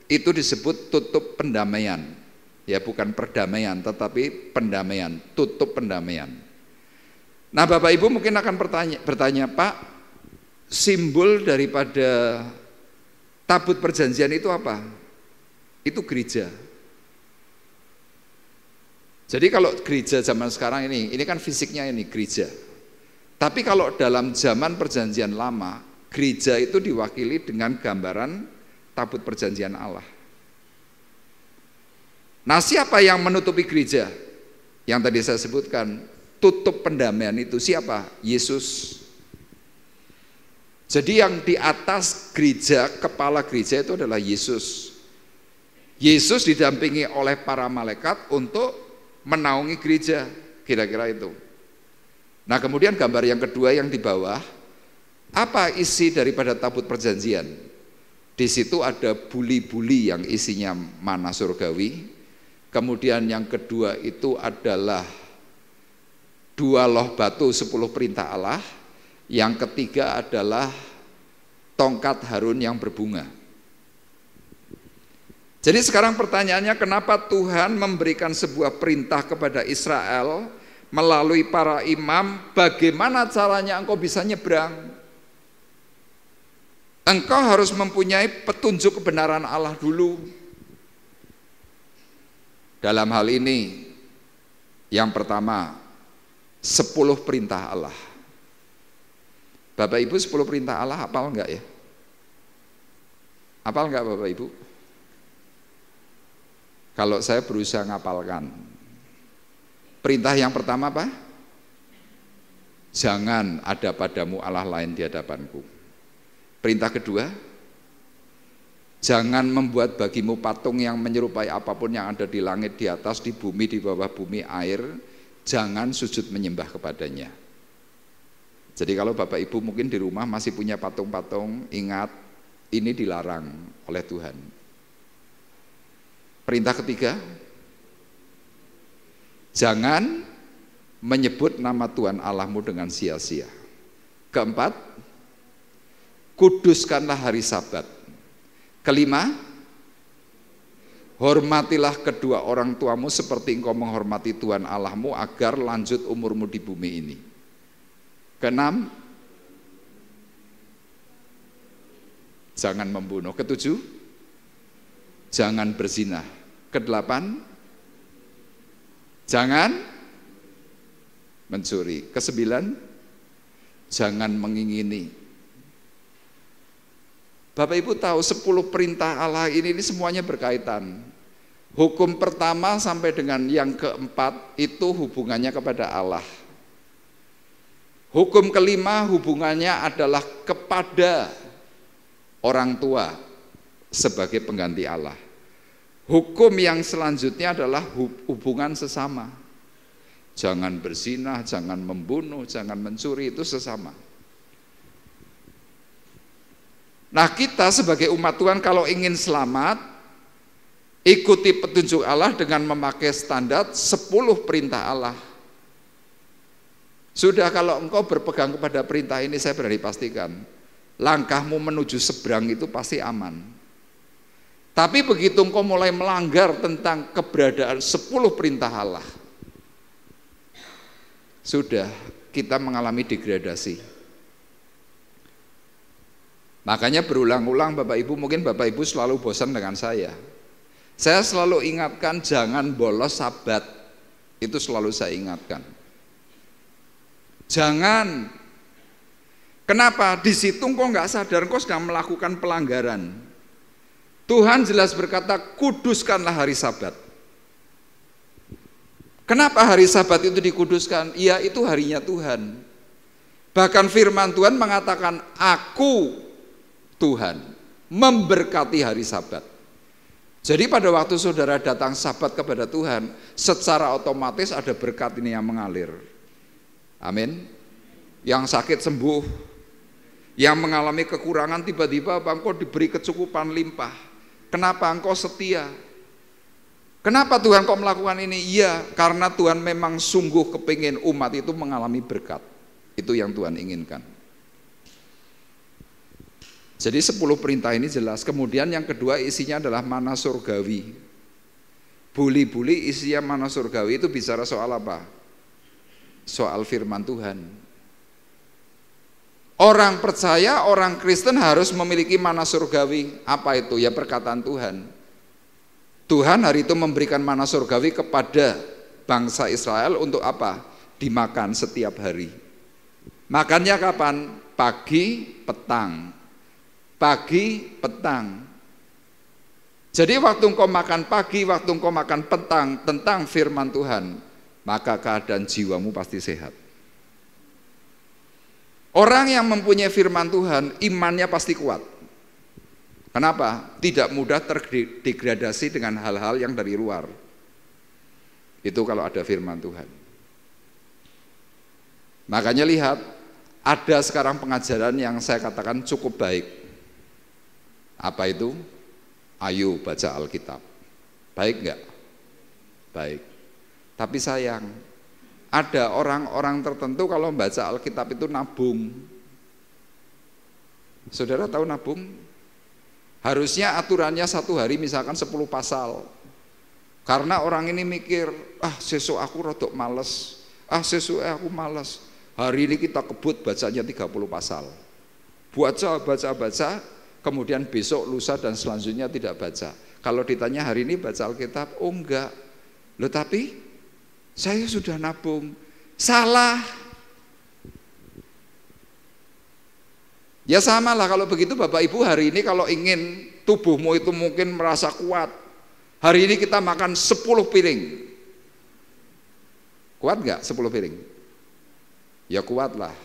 Speaker 2: Itu disebut tutup pendamaian. Ya bukan perdamaian tetapi pendamaian, tutup pendamaian. Nah Bapak Ibu mungkin akan bertanya, Pak, simbol daripada tabut perjanjian itu apa? Itu gereja. Jadi kalau gereja zaman sekarang ini kan fisiknya ini gereja. Tapi kalau dalam zaman perjanjian lama, gereja itu diwakili dengan gambaran tabut perjanjian Allah. Nah siapa yang menutupi gereja? Yang tadi saya sebutkan, tutup pendamaian itu siapa? Yesus. Jadi yang di atas gereja, kepala gereja itu adalah Yesus. Yesus didampingi oleh para malaikat untuk menaungi gereja, kira-kira itu. Nah kemudian gambar yang kedua yang di bawah, apa isi daripada tabut perjanjian? Di situ ada buli-buli yang isinya mana surgawi. Kemudian yang kedua itu adalah 2 loh batu 10 perintah Allah. Yang ketiga adalah tongkat Harun yang berbunga. Jadi sekarang pertanyaannya, kenapa Tuhan memberikan sebuah perintah kepada Israel melalui para imam, bagaimana caranya engkau bisa nyebrang? Engkau harus mempunyai petunjuk kebenaran Allah dulu. Dalam hal ini, yang pertama, 10 perintah Allah. Bapak Ibu 10 perintah Allah hafal enggak ya? Hafal enggak Bapak Ibu? Kalau saya berusaha ngapalkan. Perintah yang pertama apa? Jangan ada padamu Allah lain di hadapanku. Perintah kedua, jangan membuat bagimu patung yang menyerupai apapun yang ada di langit, di atas, di bumi, di bawah bumi, air. Jangan sujud menyembah kepadanya. Jadi kalau Bapak Ibu mungkin di rumah masih punya patung-patung, ingat ini dilarang oleh Tuhan. Perintah ketiga, jangan menyebut nama Tuhan Allahmu dengan sia-sia. Keempat, kuduskanlah hari Sabat. Kelima, hormatilah kedua orang tuamu seperti engkau menghormati Tuhan Allahmu agar lanjut umurmu di bumi ini. Keenam, jangan membunuh. Ketujuh, jangan berzina. Kedelapan, jangan mencuri. Kesembilan, jangan mengingini. Bapak Ibu tahu 10 perintah Allah ini semuanya berkaitan. Hukum pertama sampai dengan yang keempat itu hubungannya kepada Allah. Hukum kelima hubungannya adalah kepada orang tua sebagai pengganti Allah. Hukum yang selanjutnya adalah hubungan sesama. Jangan berzina, jangan membunuh, jangan mencuri, itu sesama. Nah, kita sebagai umat Tuhan kalau ingin selamat, ikuti petunjuk Allah dengan memakai standar 10 perintah Allah. Sudah, kalau engkau berpegang kepada perintah ini, saya berani pastikan langkahmu menuju seberang itu pasti aman. Tapi begitu engkau mulai melanggar tentang keberadaan 10 perintah Allah, sudah, kita mengalami degradasi. Makanya berulang-ulang Bapak Ibu, mungkin Bapak Ibu selalu bosan dengan saya. Saya selalu ingatkan jangan bolos Sabat. Itu selalu saya ingatkan. Jangan. Kenapa? Di situ engkau nggak sadar engkau sedang melakukan pelanggaran. Tuhan jelas berkata, kuduskanlah hari Sabat. Kenapa hari Sabat itu dikuduskan? Iya, itu harinya Tuhan. Bahkan firman Tuhan mengatakan, aku Tuhan memberkati hari Sabat. Jadi pada waktu saudara datang Sabat kepada Tuhan, secara otomatis ada berkat ini yang mengalir. Amin. Yang sakit sembuh, yang mengalami kekurangan tiba-tiba engkau diberi kecukupan limpah. Kenapa? Engkau setia. Kenapa Tuhan kok melakukan ini? Iya, karena Tuhan memang sungguh kepingin umat itu mengalami berkat. Itu yang Tuhan inginkan. Jadi 10 perintah ini jelas. Kemudian yang kedua isinya adalah mana surgawi. Buli-buli isinya mana surgawi itu bicara soal apa? Soal firman Tuhan. Orang percaya, orang Kristen harus memiliki mana surgawi. Apa itu? Ya perkataan Tuhan. Tuhan hari itu memberikan mana surgawi kepada bangsa Israel untuk apa? Dimakan setiap hari. Makannya kapan? Pagi, petang. Pagi, petang. Jadi waktu engkau makan pagi, waktu engkau makan petang tentang firman Tuhan, maka keadaan jiwamu pasti sehat. Orang yang mempunyai firman Tuhan, imannya pasti kuat. Kenapa? Tidak mudah terdegradasi dengan hal-hal yang dari luar. Itu kalau ada firman Tuhan. Makanya lihat, ada sekarang pengajaran yang saya katakan cukup baik. Apa itu? Ayo baca Alkitab. Baik enggak? Baik. Tapi sayang, ada orang-orang tertentu kalau membaca Alkitab itu nabung. Saudara tahu nabung? Harusnya aturannya 1 hari misalkan 10 pasal. Karena orang ini mikir, sesuk aku rodok males, sesuk aku males. Hari ini kita kebut bacanya 30 pasal. Baca, kemudian besok, lusa dan selanjutnya tidak baca. Kalau ditanya hari ini baca Alkitab, oh enggak. Loh tapi saya sudah nabung. Salah. Ya sama lah kalau begitu Bapak Ibu hari ini kalau ingin tubuhmu itu mungkin merasa kuat. Hari ini kita makan 10 piring. Kuat enggak 10 piring? Ya kuat lah.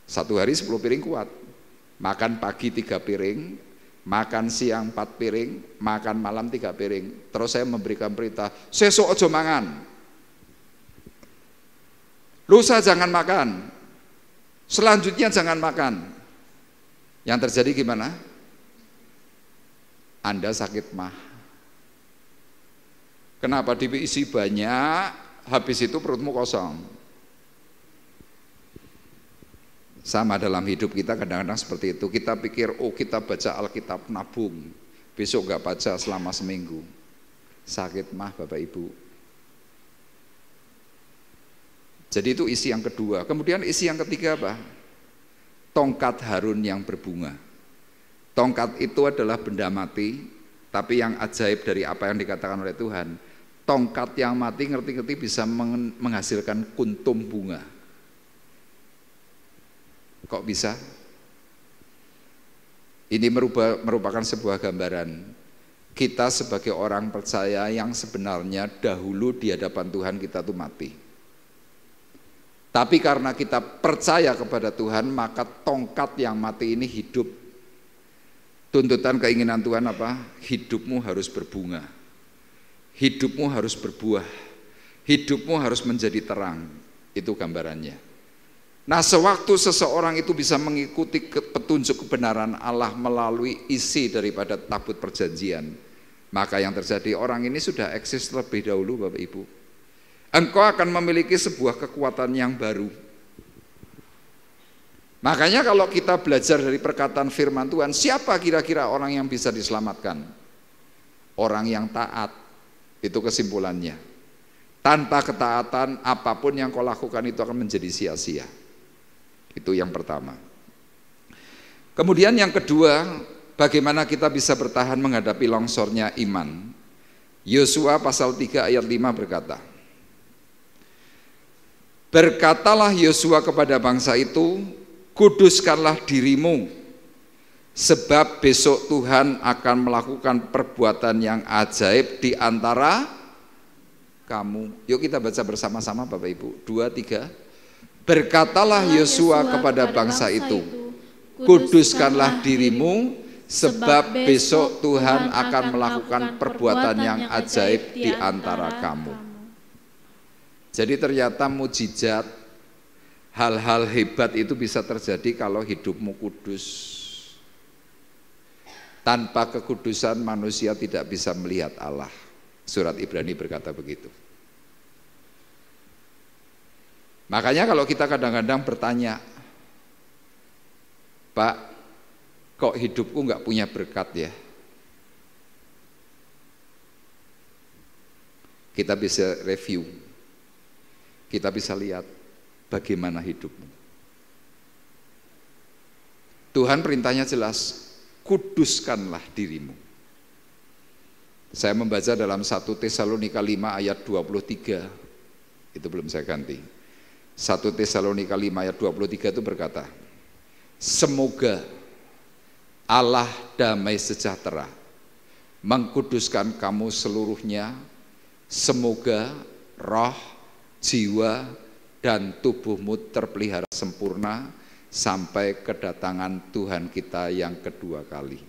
Speaker 2: 1 hari 10 piring kuat. Makan pagi 3 piring, makan siang 4 piring, makan malam 3 piring. Terus saya memberikan perintah, sesuk aja mangan. Lusa jangan makan. Selanjutnya jangan makan. Yang terjadi gimana? Anda sakit mah. Kenapa? Diisi banyak, habis itu perutmu kosong. Sama dalam hidup kita kadang-kadang seperti itu. Kita pikir, oh kita baca Alkitab nabung, besok gak baca selama seminggu. Sakit mah Bapak Ibu. Jadi itu isi yang kedua. Kemudian isi yang ketiga apa? Tongkat Harun yang berbunga. Tongkat itu adalah benda mati, tapi yang ajaib dari apa yang dikatakan oleh Tuhan, tongkat yang mati ngerti-ngerti bisa menghasilkan kuntum bunga. Kok bisa? Ini merupakan sebuah gambaran. Kita sebagai orang percaya yang sebenarnya dahulu di hadapan Tuhan kita tuh mati. Tapi karena kita percaya kepada Tuhan, maka tongkat yang mati ini hidup. Tuntutan keinginan Tuhan apa? Hidupmu harus berbunga. Hidupmu harus berbuah. Hidupmu harus menjadi terang. Itu gambarannya. Nah, sewaktu seseorang itu bisa mengikuti petunjuk kebenaran Allah melalui isi daripada tabut perjanjian, maka yang terjadi, orang ini sudah eksis terlebih dahulu Bapak Ibu. Engkau akan memiliki sebuah kekuatan yang baru. Makanya kalau kita belajar dari perkataan firman Tuhan, siapa kira-kira orang yang bisa diselamatkan? Orang yang taat, itu kesimpulannya. Tanpa ketaatan, apapun yang kau lakukan itu akan menjadi sia-sia. Itu yang pertama. Kemudian yang kedua, bagaimana kita bisa bertahan menghadapi longsornya iman? Yosua pasal 3 ayat 5 berkata, berkatalah Yosua kepada bangsa itu, kuduskanlah dirimu, sebab besok Tuhan akan melakukan perbuatan yang ajaib di antara kamu. Yuk kita baca bersama-sama Bapak Ibu. 2, 3. Berkatalah Yosua kepada bangsa itu, kuduskanlah dirimu, sebab besok Tuhan akan melakukan perbuatan yang ajaib di antara kamu. Jadi ternyata mujizat, hal-hal hebat itu bisa terjadi kalau hidupmu kudus. Tanpa kekudusan manusia tidak bisa melihat Allah. Surat Ibrani berkata begitu. Makanya kalau kita kadang-kadang bertanya, Pak, kok hidupku nggak punya berkat ya? Kita bisa review. Kita bisa lihat bagaimana hidupmu. Tuhan perintahnya jelas, kuduskanlah dirimu. Saya membaca dalam 1 Tesalonika 5 ayat 23, itu belum saya ganti. 1 Tesalonika 5 ayat 23 itu berkata, semoga Allah damai sejahtera mengkuduskan kamu seluruhnya, semoga roh, jiwa dan tubuhmu terpelihara sempurna sampai kedatangan Tuhan kita yang kedua kali.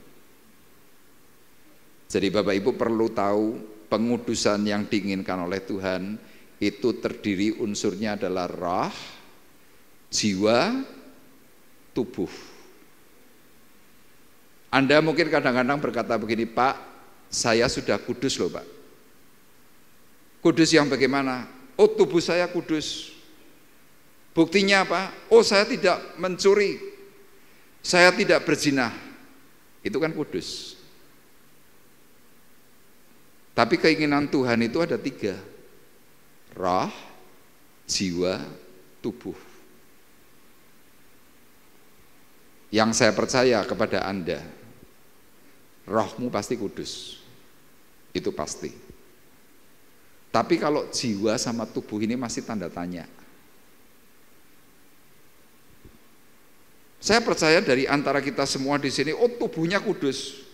Speaker 2: Jadi Bapak Ibu perlu tahu pengudusan yang diinginkan oleh Tuhan itu terdiri unsurnya adalah roh, jiwa, tubuh. Anda mungkin kadang-kadang berkata begini, Pak, saya sudah kudus loh Pak. Kudus yang bagaimana? Oh, tubuh saya kudus. Buktinya apa? Oh, saya tidak mencuri, saya tidak berzina. Itu kan kudus. Tapi keinginan Tuhan itu ada 3. Roh, jiwa, tubuh. Yang saya percaya kepada Anda, rohmu pasti kudus. Itu pasti. Tapi kalau jiwa sama tubuh ini masih tanda tanya. Saya percaya dari antara kita semua di sini, oh tubuhnya kudus.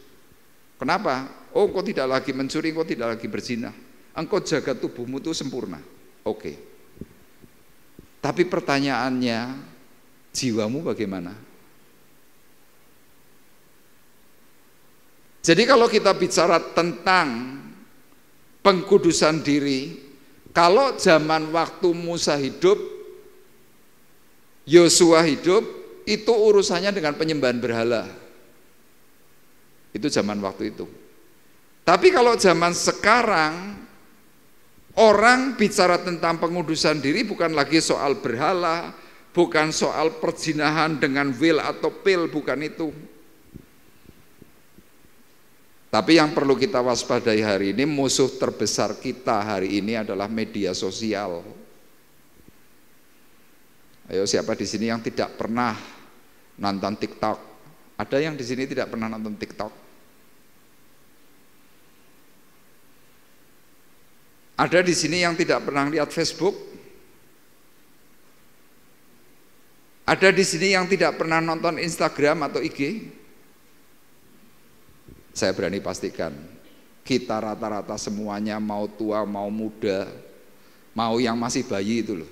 Speaker 2: Kenapa? Oh engkau tidak lagi mencuri, engkau tidak lagi berzina. Engkau jaga tubuhmu itu sempurna. Oke. Tapi pertanyaannya, jiwamu bagaimana? Jadi kalau kita bicara tentang pengkudusan diri, kalau zaman waktu Musa hidup, Yosua hidup, itu urusannya dengan penyembahan berhala. Itu zaman waktu itu. Tapi kalau zaman sekarang, orang bicara tentang pengudusan diri bukan lagi soal berhala, bukan soal perzinahan dengan will atau pil, bukan itu. Tapi yang perlu kita waspadai hari ini, musuh terbesar kita hari ini adalah media sosial. Ayo, siapa di sini yang tidak pernah nonton TikTok? Ada yang di sini tidak pernah nonton TikTok? Ada di sini yang tidak pernah lihat Facebook? Ada di sini yang tidak pernah nonton Instagram atau IG? Saya berani pastikan, kita rata-rata semuanya, mau tua, mau muda, mau yang masih bayi itu loh.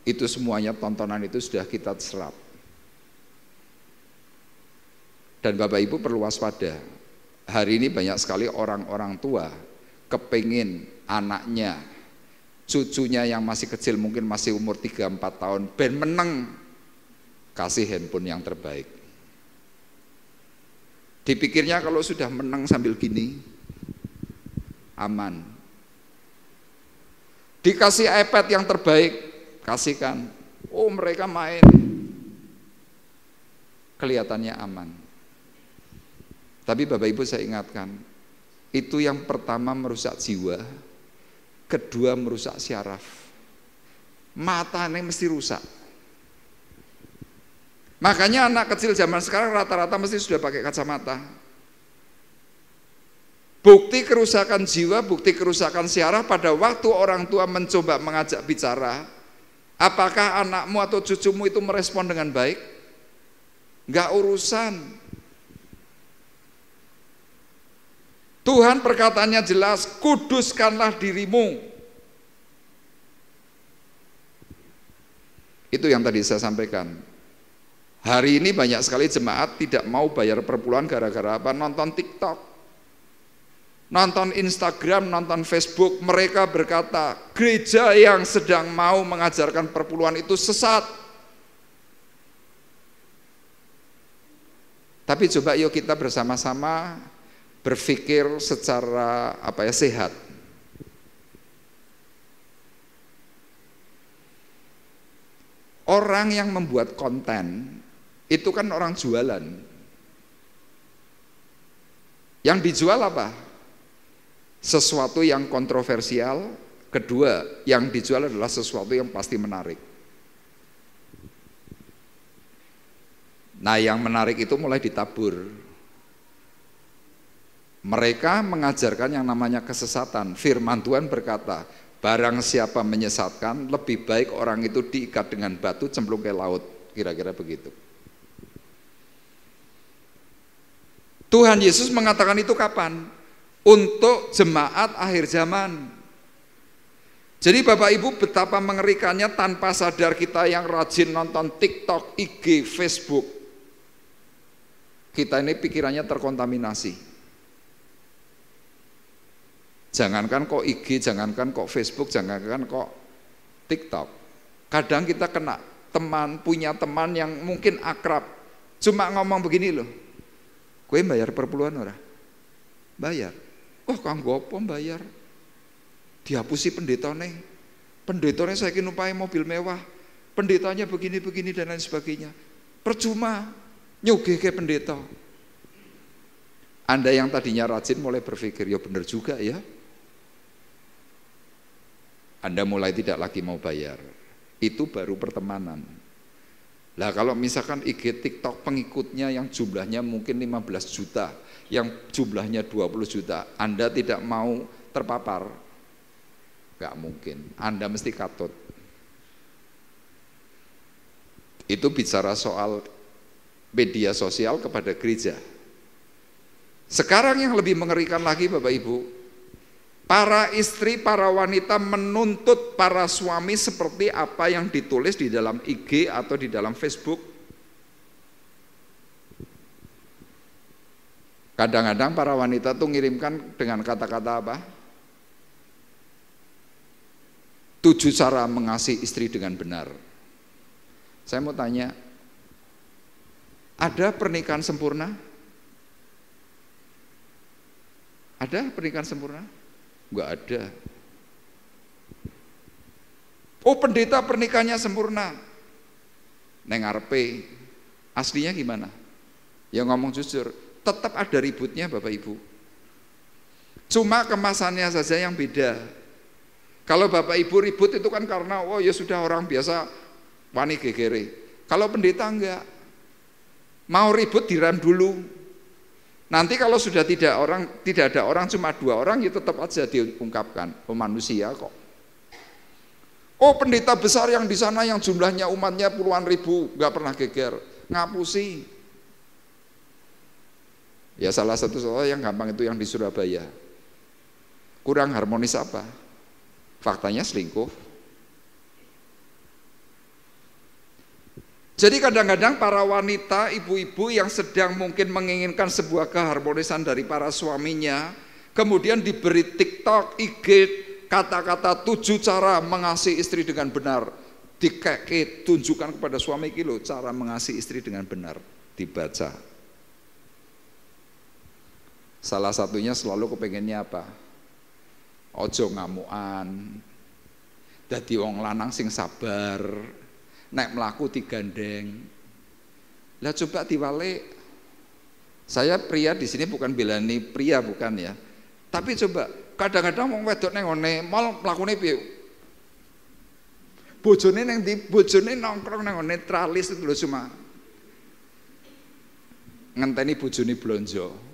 Speaker 2: Itu semuanya tontonan itu sudah kita serap. Dan Bapak Ibu perlu waspada. Hari ini banyak sekali orang-orang tua kepingin anaknya, cucunya yang masih kecil, mungkin masih umur 3-4 tahun, ben meneng, kasih handphone yang terbaik. Dipikirnya kalau sudah menang sambil gini, aman. Dikasih iPad yang terbaik, kasihkan. Oh, mereka main. Kelihatannya aman. Tapi Bapak Ibu saya ingatkan, itu yang pertama merusak jiwa, kedua merusak syaraf. Matanya mesti rusak. Makanya anak kecil zaman sekarang rata-rata mesti sudah pakai kacamata. Bukti kerusakan jiwa, bukti kerusakan syaraf pada waktu orang tua mencoba mengajak bicara, apakah anakmu atau cucumu itu merespon dengan baik? Enggak urusan. Tuhan perkataannya jelas, kuduskanlah dirimu. Itu yang tadi saya sampaikan. Hari ini banyak sekali jemaat tidak mau bayar perpuluhan gara-gara apa? Nonton TikTok, nonton Instagram, nonton Facebook. Mereka berkata, gereja yang sedang mau mengajarkan perpuluhan itu sesat. Tapi coba yuk kita bersama-sama berpikir secara sehat. Orang yang membuat konten itu kan orang jualan. Yang dijual apa? Sesuatu yang kontroversial. Kedua, yang dijual adalah sesuatu yang pasti menarik. Nah, yang menarik itu mulai ditabur. Mereka mengajarkan yang namanya kesesatan. Firman Tuhan berkata, barang siapa menyesatkan, lebih baik orang itu diikat dengan batu cemplung ke laut. Kira-kira begitu. Tuhan Yesus mengatakan itu kapan? Untuk jemaat akhir zaman. Jadi Bapak Ibu, betapa mengerikannya tanpa sadar kita yang rajin nonton TikTok, IG, Facebook. Kita ini pikirannya terkontaminasi. Jangankan kok IG, jangankan kok Facebook, jangankan kok TikTok. Kadang kita kena punya teman yang mungkin akrab, cuma ngomong begini loh, kowe bayar perpuluhan ora? Bayar. Oh, kanggo apa bayar? Dihapusi pendetane. Pendetane saiki numpai mobil mewah. Pendetanya begini-begini dan lain sebagainya. Percuma nyugihke pendeta. Anda yang tadinya rajin mulai berpikir, ya benar juga ya. Anda mulai tidak lagi mau bayar. Itu baru pertemanan. Lah kalau misalkan IG, TikTok pengikutnya yang jumlahnya mungkin 15 juta, yang jumlahnya 20 juta, Anda tidak mau terpapar, gak mungkin, Anda mesti katut. Itu bicara soal media sosial kepada gereja. Sekarang yang lebih mengerikan lagi Bapak Ibu, para istri, para wanita menuntut para suami seperti apa yang ditulis di dalam IG atau di dalam Facebook. Kadang-kadang para wanita tuh ngirimkan dengan kata-kata apa? 7 cara mengasihi istri dengan benar. Saya mau tanya, ada pernikahan sempurna? Ada pernikahan sempurna? Enggak ada. Oh, pendeta pernikahannya sempurna. Neng ngarepe, aslinya gimana? Ya ngomong jujur, tetap ada ributnya Bapak Ibu. Cuma kemasannya saja yang beda. Kalau Bapak Ibu ribut itu kan karena oh ya sudah orang biasa wani gegere. Kalau pendeta enggak. Mau ribut direm dulu. Nanti kalau sudah tidak ada orang cuma 2 orang ya tetap aja diungkapkan. Oh manusia kok. Oh pendeta besar yang di sana yang jumlahnya umatnya puluhan ribu enggak pernah geger. Ngapusi. Ya salah satu soal yang gampang itu yang di Surabaya. Kurang harmonis apa? Faktanya selingkuh. Jadi kadang-kadang para wanita, ibu-ibu yang sedang mungkin menginginkan sebuah keharmonisan dari para suaminya, kemudian diberi TikTok, IG, kata-kata 7 cara mengasihi istri dengan benar, dikeke, tunjukkan kepada suami kilo cara mengasihi istri dengan benar, dibaca. Salah satunya selalu kepengennya apa? Ojo ngamuan, dadi wong lanang sing sabar, nek mlaku digandeng. Lah coba diwalik. Saya pria di sini bukan belani pria bukan ya. Tapi coba kadang-kadang wong wedok nang ngene mal mlakune piye? Bojone nang ndi? Bojone nongkrong nang ngene tralis itu lho cuma ngenteni bojone blonjo.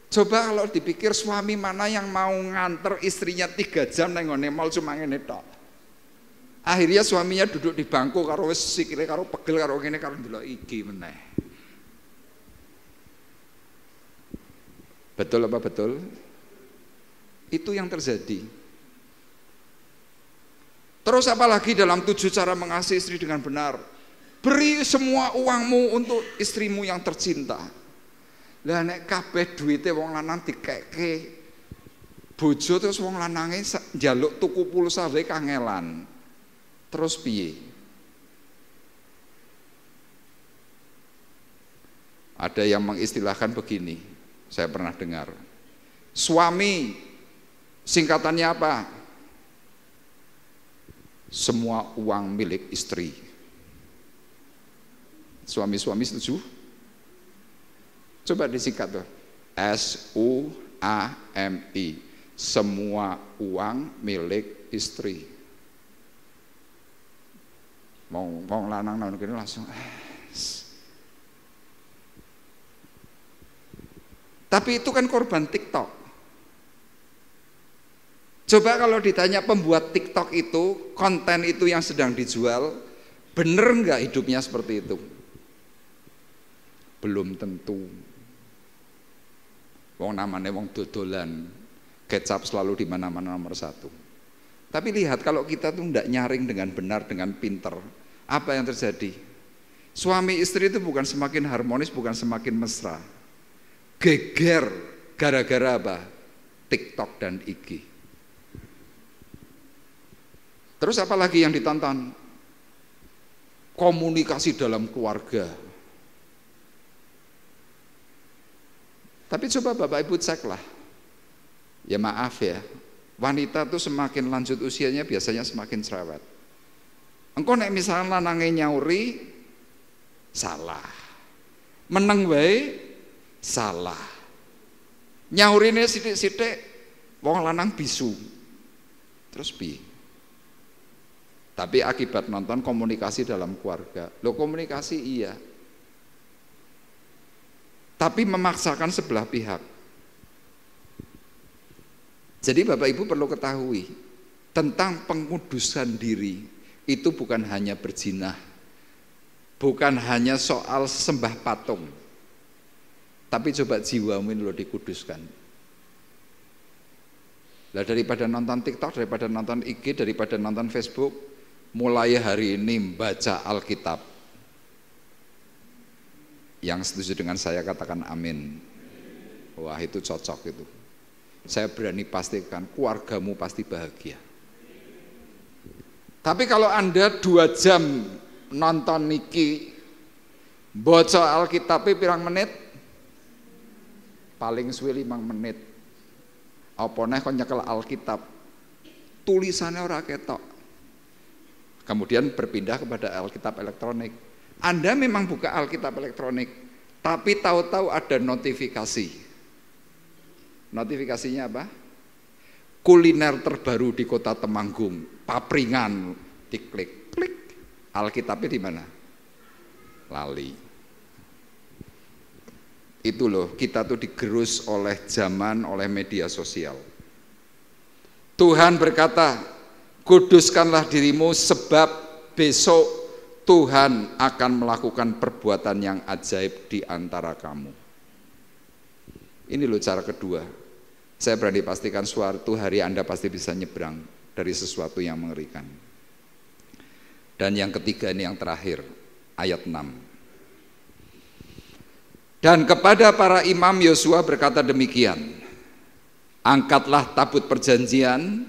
Speaker 2: Coba kalau dipikir suami mana yang mau nganter istrinya 3 jam nang ngene mall cuma ngene tok. Akhirnya suaminya duduk di bangku karo wis sikile karo pegel karo ngene karo ndelok IG meneh. Betul apa betul? Itu yang terjadi. Terus apalagi dalam 7 cara mengasihi istri dengan benar? Beri semua uangmu untuk istrimu yang tercinta. Lah nek kabeh duwite wong lanang dikeke bojo terus wong lanange njaluk tuku pulsa wae kangelan. Terus piye? Ada yang mengistilahkan begini, saya pernah dengar. Suami singkatannya apa? Semua uang milik istri. Suami-suami setuju? Coba disingkat tuh, SUAMI, semua uang milik istri. Mau lanang nang kene langsung. Tapi itu kan korban TikTok. Coba kalau ditanya pembuat TikTok itu, konten itu yang sedang dijual, bener nggak hidupnya seperti itu? Belum tentu. Wong namanya wong dodolan, kecap selalu di mana-mana nomor 1. Tapi lihat kalau kita tuh tidak nyaring dengan benar, dengan pinter, apa yang terjadi? Suami istri itu bukan semakin harmonis, bukan semakin mesra. Geger gara-gara apa? TikTok dan IG. Terus apa lagi yang ditonton? Komunikasi dalam keluarga. Tapi coba Bapak Ibu ceklah. Ya maaf ya, wanita tuh semakin lanjut usianya biasanya semakin cerewet. Engko nek misalnya lanange nyauri salah. Meneng wae salah. Nyaurine sithik-sithik wong lanang bisu. Terus piye? Tapi akibat nonton komunikasi dalam keluarga. Loh komunikasi iya. Tapi memaksakan sebelah pihak. Jadi Bapak Ibu perlu ketahui tentang pengudusan diri itu bukan hanya berzina, bukan hanya soal sembah patung, tapi coba jiwamu ini lo dikuduskan. Lah daripada nonton TikTok, daripada nonton IG, daripada nonton Facebook, mulai hari ini baca Alkitab. Yang setuju dengan saya katakan amin. Wah itu cocok itu. Saya berani pastikan keluargamu pasti bahagia. Tapi kalau Anda 2 jam nonton niki, baca Alkitab pirang menit? Paling suwe 5 menit. Apa neh kon nyekel Alkitab, tulisannya ora ketok. Kemudian berpindah kepada Alkitab elektronik. Anda memang buka Alkitab elektronik, tapi tahu-tahu ada notifikasi. Notifikasinya apa? Kuliner terbaru di Kota Temanggung, papringan, diklik, klik. Alkitabnya di mana? Lali. Itu loh, kita tuh digerus oleh zaman, oleh media sosial. Tuhan berkata, kuduskanlah dirimu sebab besok Tuhan akan melakukan perbuatan yang ajaib di antara kamu. Ini loh cara kedua. Saya berani pastikan suatu hari Anda pasti bisa nyebrang dari sesuatu yang mengerikan. Dan yang ketiga ini yang terakhir, ayat 6. Dan kepada para imam Yosua berkata demikian, angkatlah tabut perjanjian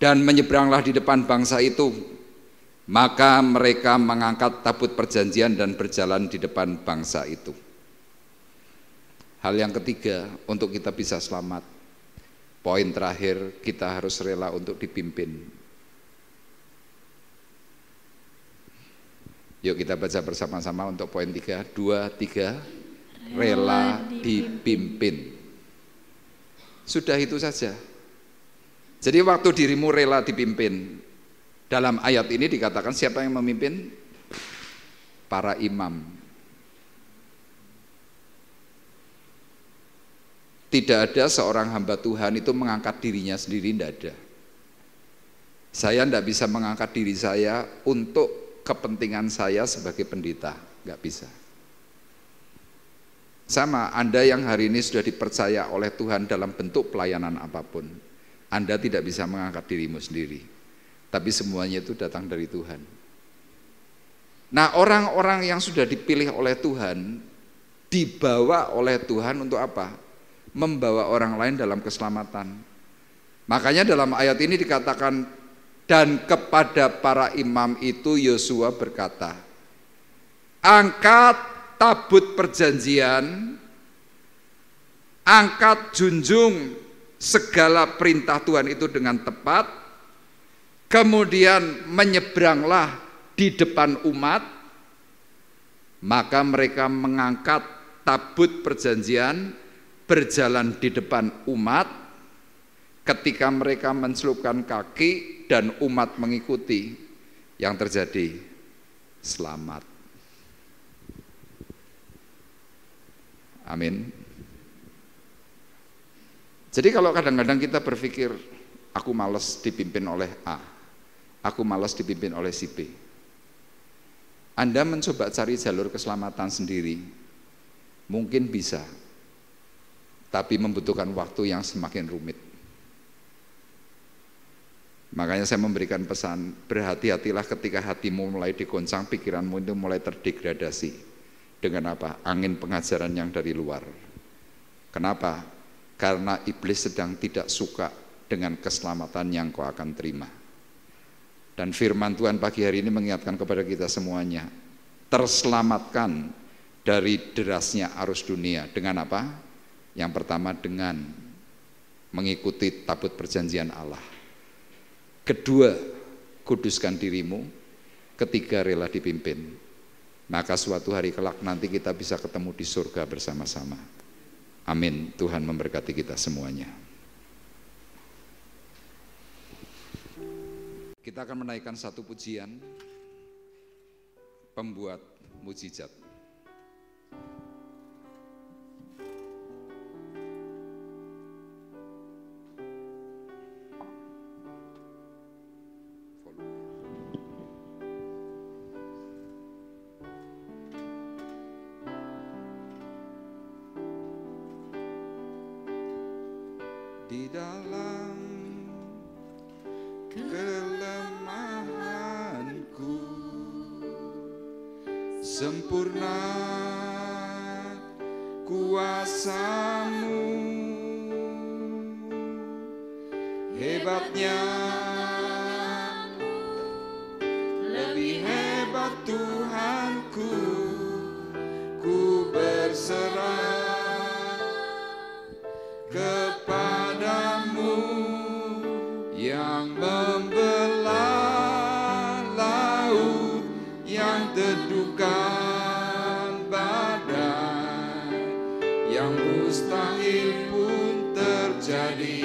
Speaker 2: dan menyeberanglah di depan bangsa itu. Maka mereka mengangkat tabut perjanjian dan berjalan di depan bangsa itu. Hal yang ketiga untuk kita bisa selamat, poin terakhir, kita harus rela untuk dipimpin. Yuk kita baca bersama-sama untuk poin 3, 2, 3. Rela dipimpin. Sudah itu saja. Jadi waktu dirimu rela dipimpin, dalam ayat ini dikatakan siapa yang memimpin? Para imam. Tidak ada seorang hamba Tuhan itu mengangkat dirinya sendiri, tidak ada. Saya tidak bisa mengangkat diri saya untuk kepentingan saya sebagai pendeta, nggak bisa. Sama, Anda yang hari ini sudah dipercaya oleh Tuhan dalam bentuk pelayanan apapun, Anda tidak bisa mengangkat dirimu sendiri, tapi semuanya itu datang dari Tuhan. Nah, orang-orang yang sudah dipilih oleh Tuhan, dibawa oleh Tuhan untuk apa? Membawa orang lain dalam keselamatan. Makanya dalam ayat ini dikatakan, dan kepada para imam itu Yosua berkata, angkat tabut perjanjian, angkat junjung segala perintah Tuhan itu dengan tepat, kemudian menyeberanglah di depan umat. Maka mereka mengangkat tabut perjanjian, berjalan di depan umat. Ketika mereka mencelupkan kaki dan umat mengikuti, yang terjadi selamat. Amin. Jadi kalau kadang-kadang kita berpikir, aku malas dipimpin oleh A, aku malas dipimpin oleh si B, Anda mencoba cari jalur keselamatan sendiri, mungkin bisa, tapi membutuhkan waktu yang semakin rumit. Makanya saya memberikan pesan, berhati-hatilah ketika hatimu mulai digoncang, pikiranmu itu mulai terdegradasi. Dengan apa? Angin pengajaran yang dari luar. Kenapa? Karena iblis sedang tidak suka dengan keselamatan yang kau akan terima. Dan firman Tuhan pagi hari ini mengingatkan kepada kita semuanya, terselamatkan dari derasnya arus dunia. Dengan apa? Yang pertama dengan mengikuti tabut perjanjian Allah. Kedua, kuduskan dirimu. Ketiga, rela dipimpin. Maka suatu hari kelak nanti kita bisa ketemu di surga bersama-sama. Amin. Tuhan memberkati kita semuanya. Kita akan menaikkan satu pujian, pembuat mujizat. Di dalam kelemahanku sempurna kuasa-Mu, hebatnya Tuhanku, ku berserah kepadamu yang membelah laut, yang teduhkan badai, yang mustahil pun terjadi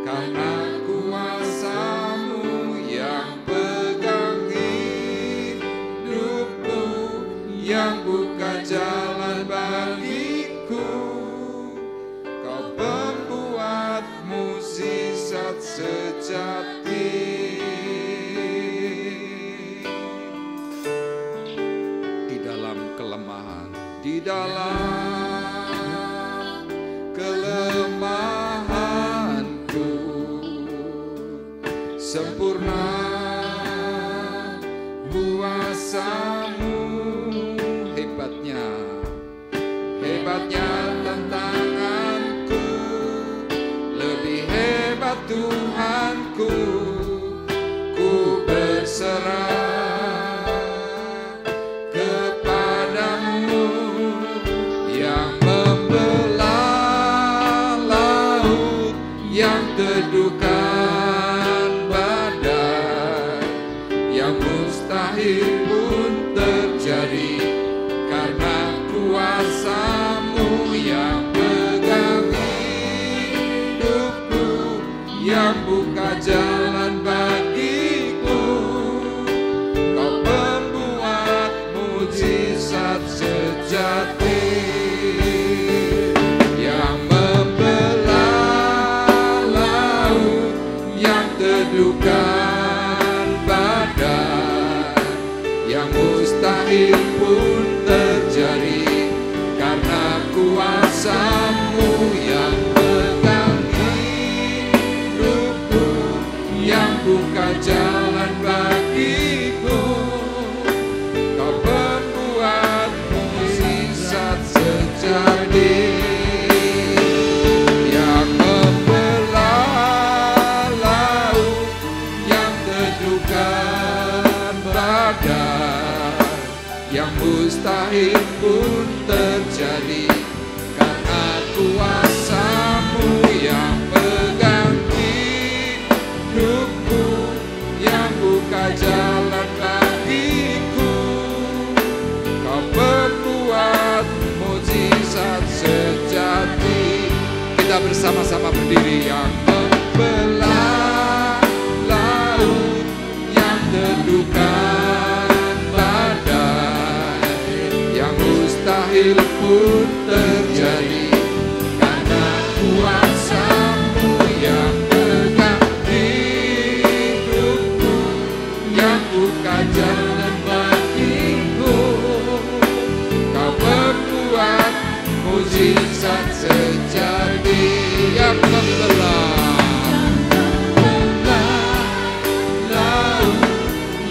Speaker 2: karena kuasa-Mu yang pegang hidupku, yang buka jalan bagiku. Kau pembuat mukjizat sejati. Di dalam kelemahan, di dalam kelemahanku, sempurna kuasa-Mu. Hebatnya tantanganku, lebih hebat Tuhanku, ku berserah kepadamu yang membelah laut, yang teduhkan badai, yang mustahil pun terjadi karena kuasa-Mu yang pegang hidupku, yang buka jalan bagiku. Kau pembuat mukjizat sejati, yang membelah laut, yang teduhkan badai, yang mustahil pun terjadi karena kuasa-Mu yang pegang hidupku, yang buka jalan bagiku. Kau pembuat mukjizat sejati, yang membelah laut, yang teduhkan badai, yang mustahil pun terjadi karena kuasa-Mu yang pegang hidupku, yang buka jalan bagiku. Kau pembuat mukjizat sejati. Kita bersama-sama berdiri. Yang membelah laut, yang teduhkan badai, yang mustahil pun terjadi karena kuasa-Mu yang pegang hidupku, yang buka jalan bagiku. Kau membuat mukjizat sejati, yang membelah laut,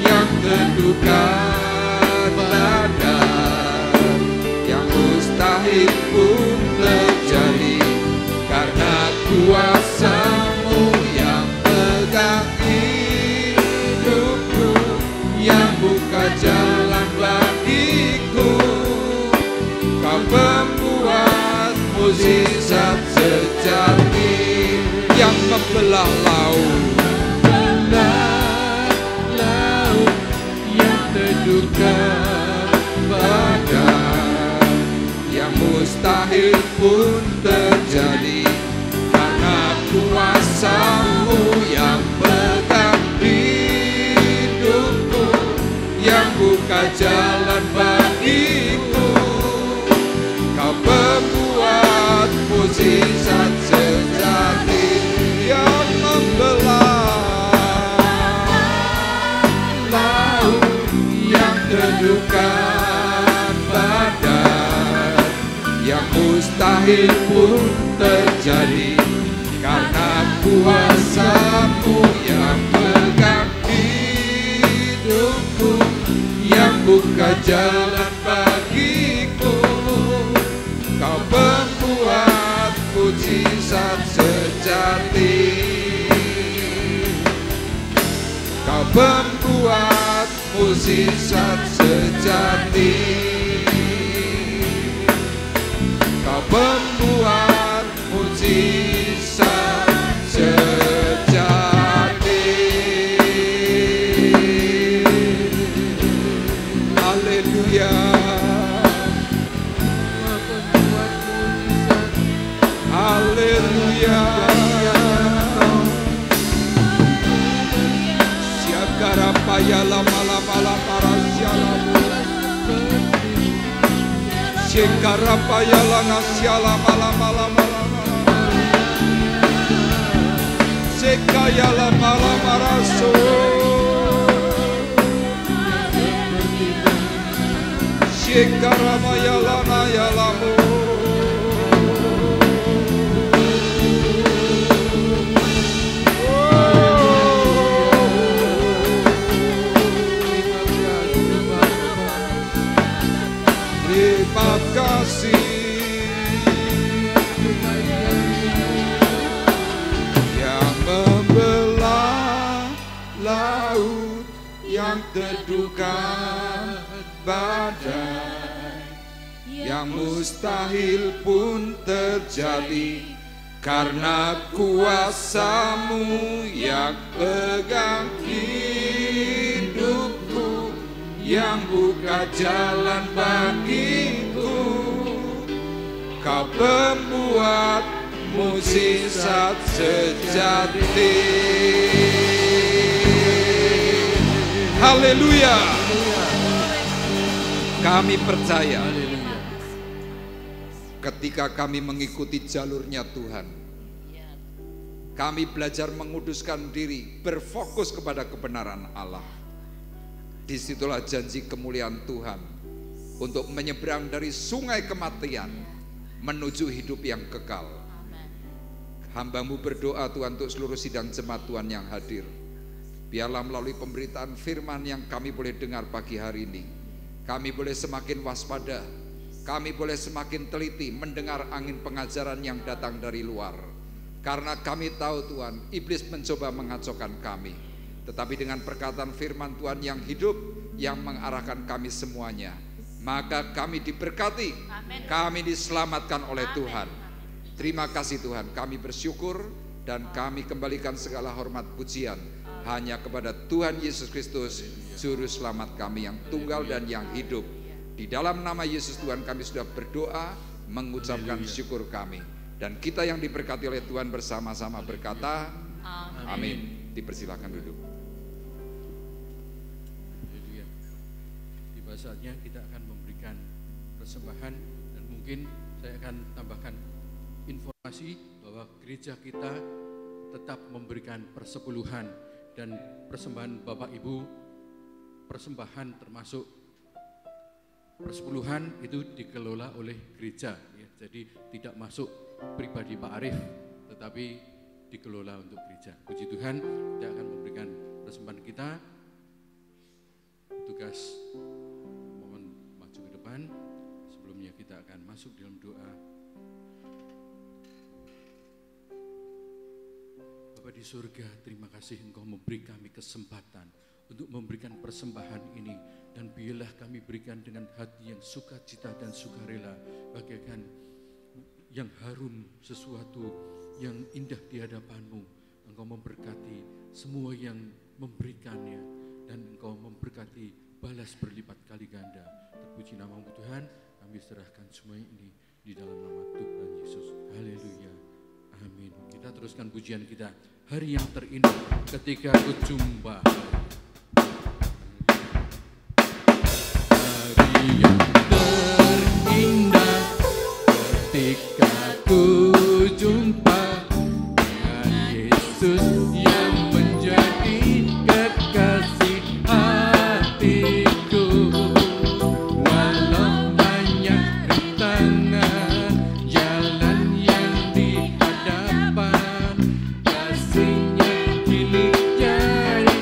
Speaker 2: yang teduhkan badai, yang mustahil pun terjadi karena kuasa-Mu yang pegang hidupku, yang buka jalan bagiku. Kau pembuat mukjizat sejati, yang membelah laut, yang teduhkan badai, yang mustahil pun terjadi karena kuasa-Mu yang pegang hidupku, yang buka jalan bagiku. Kau pembuat mukjizat sejati, yang membelah laut, yang teduhkan badai, yang mustahil pun terjadi karena kuasa-Mu yang pegang hidupku, yang buka jalan bagiku. Kau pembuat mukjizat sejati, Kau pembuat mukjizat sejati. Kau membuat mukjizat sejati. Haleluya. Haleluya. Siakarapaya lama-lama para sialamu. Siakarapaya lana sialama-lama. Sekaya lama-lama raso. Siakarapaya lana yalamu. Terima kasih yang membelah laut, yang teduhkan badai, yang mustahil pun terjadi karena kuasa-Mu yang pegang hidupku, yang buka jalan bagiku. Kau pembuat mukjizat sejati. Haleluya. Kami percaya ketika kami mengikuti jalurnya Tuhan, kami belajar menguduskan diri, berfokus kepada kebenaran Allah. Disitulah janji kemuliaan Tuhan untuk menyeberang dari sungai kematian menuju hidup yang kekal. Hamba-Mu berdoa Tuhan untuk seluruh sidang jemaat Tuhan yang hadir. Biarlah melalui pemberitaan firman yang kami boleh dengar pagi hari ini, kami boleh semakin waspada, kami boleh semakin teliti mendengar angin pengajaran yang datang dari luar. Karena kami tahu Tuhan, iblis mencoba mengacaukan kami. Tetapi dengan perkataan firman Tuhan yang hidup, yang mengarahkan kami semuanya, maka kami diberkati. Amen. Kami diselamatkan oleh Amen. Tuhan. Terima kasih Tuhan, kami bersyukur dan kami kembalikan segala hormat pujian hanya kepada Tuhan Yesus Kristus, Juru Selamat kami yang tunggal dan yang hidup. Di dalam nama Yesus Tuhan kami sudah berdoa, mengucapkan syukur kami. Dan kita yang diberkati oleh Tuhan bersama-sama berkata, amin. Dipersilakan duduk.
Speaker 1: Tiba saatnya kita akan memberikan persembahan, dan mungkin saya akan tambahkan informasi bahwa gereja kita tetap memberikan persepuluhan, dan persembahan Bapak Ibu, persembahan termasuk persepuluhan itu dikelola oleh gereja, ya. Jadi tidak masuk pribadi Pak Arif, tetapi dikelola untuk gereja. Puji Tuhan, kita akan memberikan persembahan kita. Tugas mohon maju ke depan. Sebelumnya kita akan masuk dalam doa. Bapa di surga, terima kasih Engkau memberi kami kesempatan untuk memberikan persembahan ini, dan biarlah kami berikan dengan hati yang sukacita dan sukarela, bagaikan yang harum, sesuatu yang indah di hadapan-Mu. Engkau memberkati semua yang memberikannya, dan Engkau memberkati balas berlipat kali ganda. Terpuji nama-Mu Tuhan, kami serahkan semua ini di dalam nama Tuhan Yesus. Haleluya, amin. Kita teruskan pujian kita. Hari yang terindah ketika ku jumpa. Hari yang terindah ketika ku jumpa dengan Yesus yang menjadi kekasih hatiku. Walau banyak rintangan jalan yang di hadapan, kasihnya kini jadi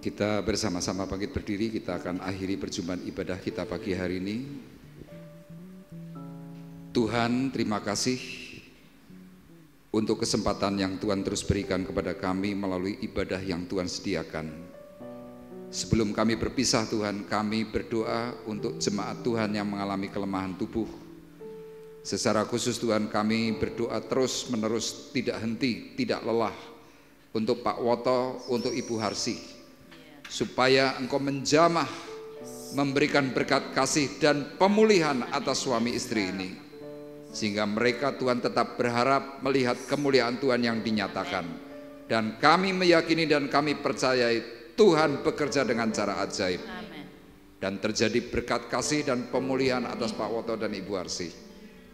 Speaker 2: Kita bersama-sama bangkit berdiri, kita akan akhiri perjumpaan ibadah kita pagi hari ini. Tuhan, terima kasih untuk kesempatan yang Tuhan terus berikan kepada kami melalui ibadah yang Tuhan sediakan. Sebelum kami berpisah Tuhan, kami berdoa untuk jemaat Tuhan yang mengalami kelemahan tubuh. Secara khusus Tuhan, kami berdoa terus menerus, tidak henti, tidak lelah untuk Pak Woto, untuk Ibu Harsi, supaya Engkau menjamah, memberikan berkat kasih dan pemulihan atas suami istri ini, sehingga mereka Tuhan tetap berharap melihat kemuliaan Tuhan yang dinyatakan. Dan kami meyakini dan kami percayai Tuhan bekerja dengan cara ajaib. Dan terjadi berkat kasih dan pemulihan atas Pak Woto dan Ibu Harsi.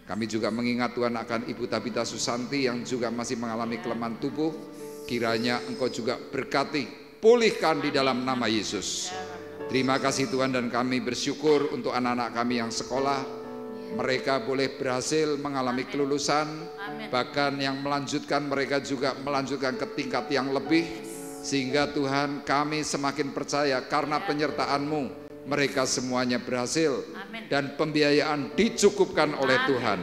Speaker 2: Kami juga mengingat Tuhan akan Ibu Tabita Susanti yang juga masih mengalami kelemahan tubuh. Kiranya Engkau juga berkati, pulihkan di dalam nama Yesus. Terima kasih Tuhan, dan kami bersyukur untuk anak-anak kami yang sekolah. Mereka boleh berhasil mengalami kelulusan. Bahkan yang melanjutkan, mereka juga melanjutkan ke tingkat yang lebih. Sehingga Tuhan, kami semakin percaya karena penyertaan-Mu mereka semuanya berhasil. Dan pembiayaan dicukupkan oleh Tuhan.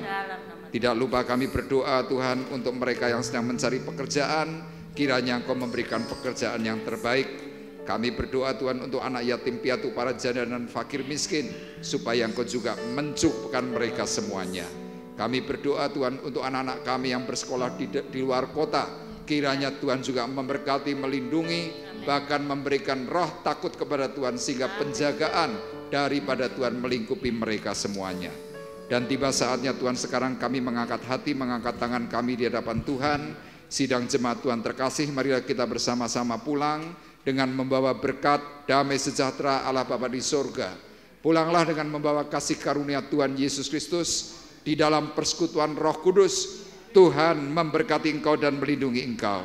Speaker 2: Tidak lupa kami berdoa Tuhan untuk mereka yang sedang mencari pekerjaan. Kiranya Engkau memberikan pekerjaan yang terbaik. Kami berdoa Tuhan untuk anak yatim piatu, para janda dan fakir miskin, supaya Engkau juga mencukupkan mereka semuanya. Kami berdoa Tuhan untuk anak-anak kami yang bersekolah di luar kota. Kiranya Tuhan juga memberkati, melindungi, bahkan memberikan roh takut kepada Tuhan, sehingga penjagaan daripada Tuhan melingkupi mereka semuanya. Dan tiba saatnya Tuhan, sekarang kami mengangkat hati, mengangkat tangan kami di hadapan Tuhan. Sidang jemaat Tuhan terkasih, marilah kita bersama-sama pulang dengan membawa berkat, damai sejahtera Allah Bapa di sorga. Pulanglah dengan membawa kasih karunia Tuhan Yesus Kristus. Di dalam persekutuan Roh Kudus, Tuhan memberkati engkau dan melindungi engkau.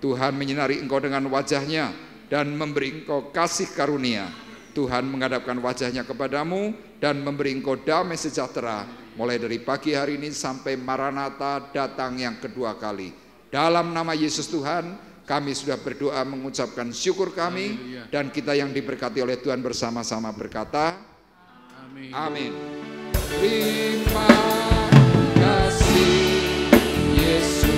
Speaker 2: Tuhan menyinari engkau dengan wajah-Nya dan memberi engkau kasih karunia. Tuhan menghadapkan wajah-Nya kepadamu dan memberi engkau damai sejahtera, mulai dari pagi hari ini sampai Maranatha datang yang kedua kali. Dalam nama Yesus Tuhan, kami sudah berdoa mengucapkan syukur kami. Dan kita yang diberkati oleh Tuhan bersama-sama berkata, amin. Amin. Terima kasih Yesus.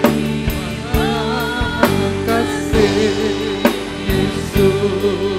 Speaker 2: Terima kasih Yesus.